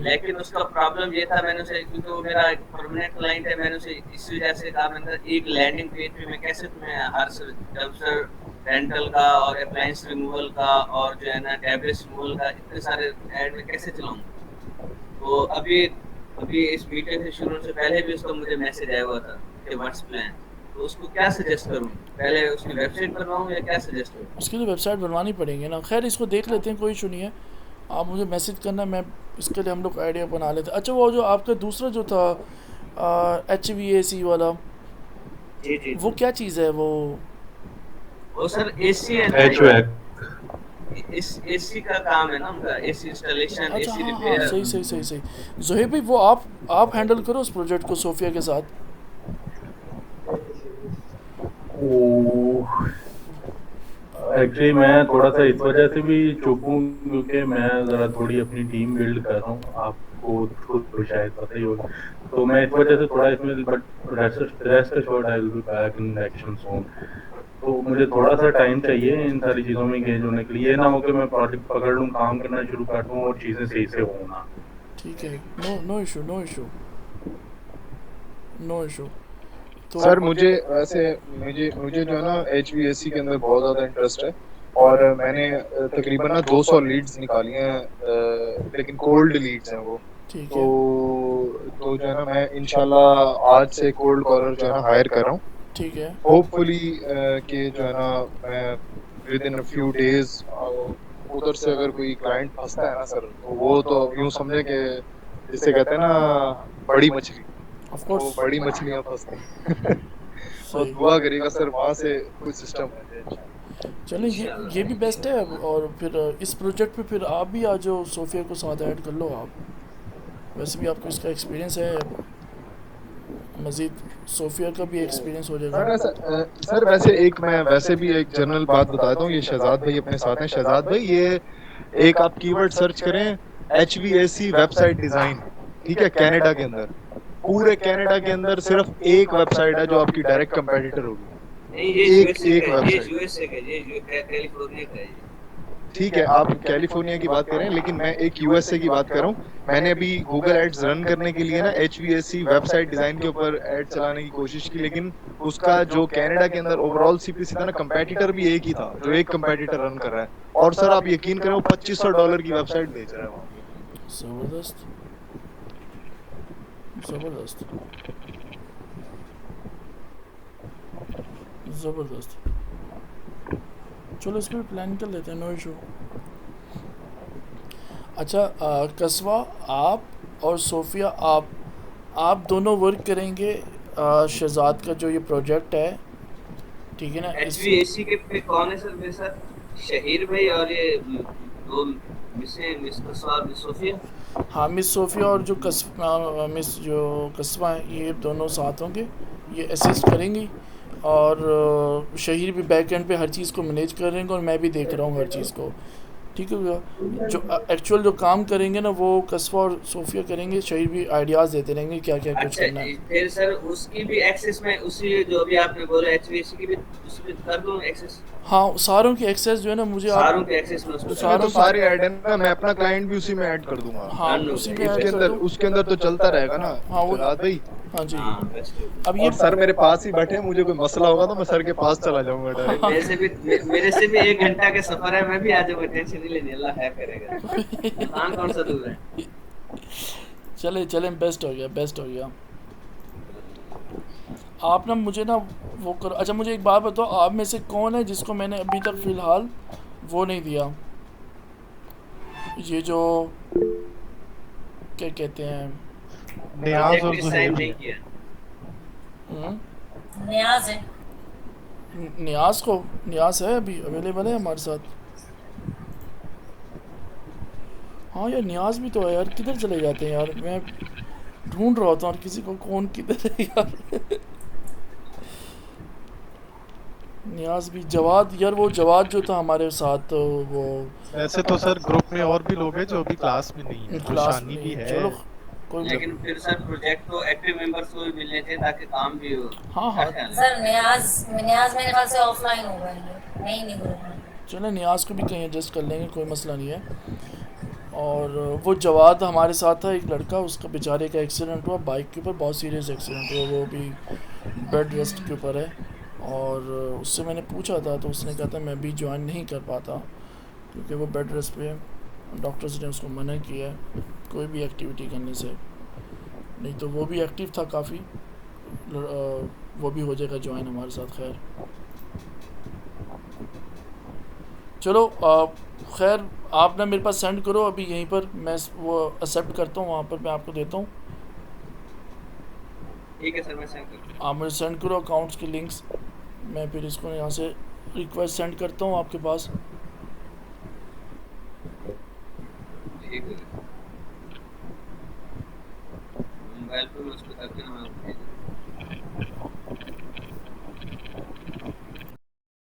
लेकिन उसका प्रॉब्लम ये था, मैंने उसे, क्योंकि वो मेरा एक परमानेंट क्लाइंट है, मैंने उसे इस वजह से कहा, मैंने एक लैंडिंग पेज पे मैं कैसे तुम्हें हर सर्विस रेंटल का और अप्लायंस रिमूवल का और जो है ना टैबलेट रिमूवल का इतने सारे ऐड में कैसे चलाऊंगा। तो अभी इस मीटिंग से शुरू से पहले भी उसका मुझे मैसेज आया हुआ था कि व्हाट्स प्लान, तो उसको क्या सजेस्ट करूं, पहले उसकी वेबसाइट बनवाऊं या क्या सजेस्ट करूं? उसके लिए वेबसाइट बनवानी पड़ेगी ना। खैर इसको देख लेते हैं, कोई इशू नहीं है, आप मुझे मैसेज करना, मैं इसके लिए हम लोग आइडिया बना लेते हैं। अच्छा वो जो आपका दूसरा जो था HVAC वाला, जी वो क्या चीज़ है? वो सर एसी है, एसी का काम है ना उनका, एसी इंस्टॉलेशन, एसी रिपेयर। सही। ज़ोहेब भाई वो आप हैंडल करो उस प्रोजेक्ट को सोफिया के साथ। एक्चुअली मैं थोड़ा सा इस वजह से भी चुप हूँ क्योंकि मैं ज़रा थोड़ी अपनी टीम बिल्ड कर रहा हूँ, आपको खुद तो शायद पता ही होगा, तो मैं इस वजह से थोड़ा इसमें, but rest assured I will be back in action soon. तो मुझे थोड़ा सा टाइम चाहिए इन सारी चीज़ों में एंगेज होने के लिए, ये ना हो कि मैं प्रोजेक्ट पकड़ लूँ, काम करना शुरू कर दूँ और चीज़ें सही से हों ना। ठीक है, नो इशू। तो सर मुझे जो है ना HVAC के अंदर बहुत ज़्यादा इंटरेस्ट है, और मैंने तकरीबन ना 200 लीड्स निकाली हैं, लेकिन कोल्ड लीड्स हैं वो। तो जो है ना मैं इंशाल्लाह आज से कोल्ड कॉलर जो है ना हायर कर रहा हूँ, ठीक है। होपफुली कि जो है ना मैं with in a few days उधर से अगर कोई क्लाइंट फंसता है ना सर, तो वो तो यूँ समझे कि जिसे कहते हैं ना बड़ी मछली, वो बड़ी मछलियाँ फंसती हैं। तो दुआ करिएगा सर वहाँ से कोई सिस्टम है। चलिए ये भी बेस्ट है, और फिर इस प्रोजेक्ट पे फिर आप भी आ जाओ, सोफिया को साथ ऐड कर लो आप, वैसे भी आपको इसका एक्सपीरियंस है, मज़ीद सोफिया का भी एक्सपीरियंस हो सर जाएगा। सर वैसे एक मैं वैसे भी एक जनरल बात बताता हूँ, ये शहजाद भाई अपने साथ हैं। शहजाद भाई, ये एक आप कीवर्ड सर्च करें HVAC वेबसाइट डिजाइन, ठीक है, कनाडा के अंदर, पूरे कनाडा के अंदर सिर्फ एक वेबसाइट है जो आपकी डायरेक्ट कंपेटिटर होगी, नहीं ये एक यूएसए एक का है, ये वेबसाइट। यूएसए का है, ये कैलिफोर्निया का है ये। ठीक है, आप कैलिफोर्निया की बात करें, लेकिन मैं एक यूएसए की बात कर रहा हूँ। मैंने अभी गूगल एड्स रन करने के लिए ना HVAC वेबसाइट डिजाइन के ऊपर एड चलाने की कोशिश की, लेकिन उसका जो कनाडा के अंदर ओवरऑल सीपीसी था ना, कंपेटिटर भी एक ही था, जो एक कंपेटिटर रन कर रहा है। और सर आप यकीन करें, वो $2500 की वेबसाइट बेच रहा है वहाँ पे। ज़बरदस्त ज़बरदस्त ज़बरदस्त। चलो इस पर प्लान कर लेते हैं, नो इशू। अच्छा कस्बा, आप और सोफिया, आप दोनों वर्क करेंगे शहजाद का जो ये प्रोजेक्ट है, ठीक है ना? HVAC के पे कौन है सर मेरे साथ? शहीर भाई और ये दो मिस कस्बा और मिस सोफिया। हाँ, मिस सोफिया और जो मिस जो कस्बा है, ये दोनों साथ होंगे, ये असिस्ट करेंगी। और शहीर भी बैक एंड पे हर चीज़ को मैनेज करेंगे और मैं भी देख रहा हूँ हर चीज़ को, ठीक है भैया। जो एक्चुअल जो काम करेंगे ना वो कस्बा और सोफिया करेंगे, शहीर भी आइडियाज़ देते रहेंगे क्या क्या कुछ अच्छा करना है। फिर सर उसकी भी एक्सेस में उसी जो भी आपने बोला HVAC की भी उसमें कर दूं एक्सेस? हाँ, सारों की एक्सेस जो है ना मुझे सारों के एक्सेस में उसमें उसमें तो सारे ऐड है ना, मैं अपना क्लाइंट भी उसी में ऐड कर दूंगा। हाँ उसी में उसके ऐड कर अंदर दो। उसके अंदर तो चलता रहेगा ना। हाँ वो, शहजाद भाई, हाँ जी। हाँ बेस्ट। अब ये और सर मेरे पास ही बैठे हैं, मुझे कोई मसला होगा तो मैं सर के पास चला जाऊंगा डायरेक्ट। मेरे से भी 1 घंटा का सफर है, मैं भी आ जाऊंगा, टेंशन नहीं लेनी, अल्लाह खैर करेगा। कहाँ कौन सा दूर है? चले चले, बेस्ट हो गया, बेस्ट हो गया। आप ना मुझे ना वो करो। अच्छा मुझे एक बात बताओ, आप में से कौन है जिसको मैंने अभी तक फ़िलहाल वो नहीं दिया, ये जो क्या कहते हैं, नियाज और साइन जुहैर नहीं भी किया। न्याज है। नियाज है अभी अवेलेबल है हमारे साथ। हाँ यार नियाज भी तो है यार, किधर चले जाते हैं यार, मैं ढूंढ रहा था और किसी को, कौन किधर है यार। नियाज भी, जवाद यार, वो जवाद जो था हमारे साथ, तो वो ऐसे तो सर ग्रुप में और भी लोग हैं जो अभी क्लास में नहीं है, क्लास शानी में भी नहीं, है। चलो कोई लेकिन फिर सर प्रोजेक्ट को एक्टिव मेंबर्स को भी मिलने चाहिए ताकि काम भी हो। हाँ हाँ क्या ख्याल है? सर न्याज मेरे ख्याल से ऑफलाइन होगा, ये नहीं ग्रुप में। चलो नियाज को भी कहीं एडजस्ट कर लेंगे, कोई मसला नहीं है। और वो जवाद हमारे साथ था, एक लड़का, उसका बेचारे का एक्सीडेंट हुआ बाइक के ऊपर, बहुत सीरियस एक्सीडेंट हुआ, वो भी बेड रेस्ट के ऊपर है। और उससे मैंने पूछा था तो उसने कहा था मैं भी ज्वाइन नहीं कर पाता क्योंकि वो बेड रेस्ट पे है, डॉक्टर्स ने उसको मना किया है कोई भी एक्टिविटी करने से, नहीं तो वो भी एक्टिव था काफ़ी, वो भी हो जाएगा ज्वाइन हमारे साथ। खैर चलो खैर आप ना मेरे पास सेंड करो अभी यहीं पर, मैं वो एक्सेप्ट करता हूँ, वहाँ पर मैं आपको देता हूँ। ठीक है सर, मैं सेंड कर दूँ। आप मुझे सेंड करो अकाउंट्स के लिंक्स, मैं फिर इसको यहाँ से रिक्वेस्ट सेंड करता हूँ आपके पास। ठीक है।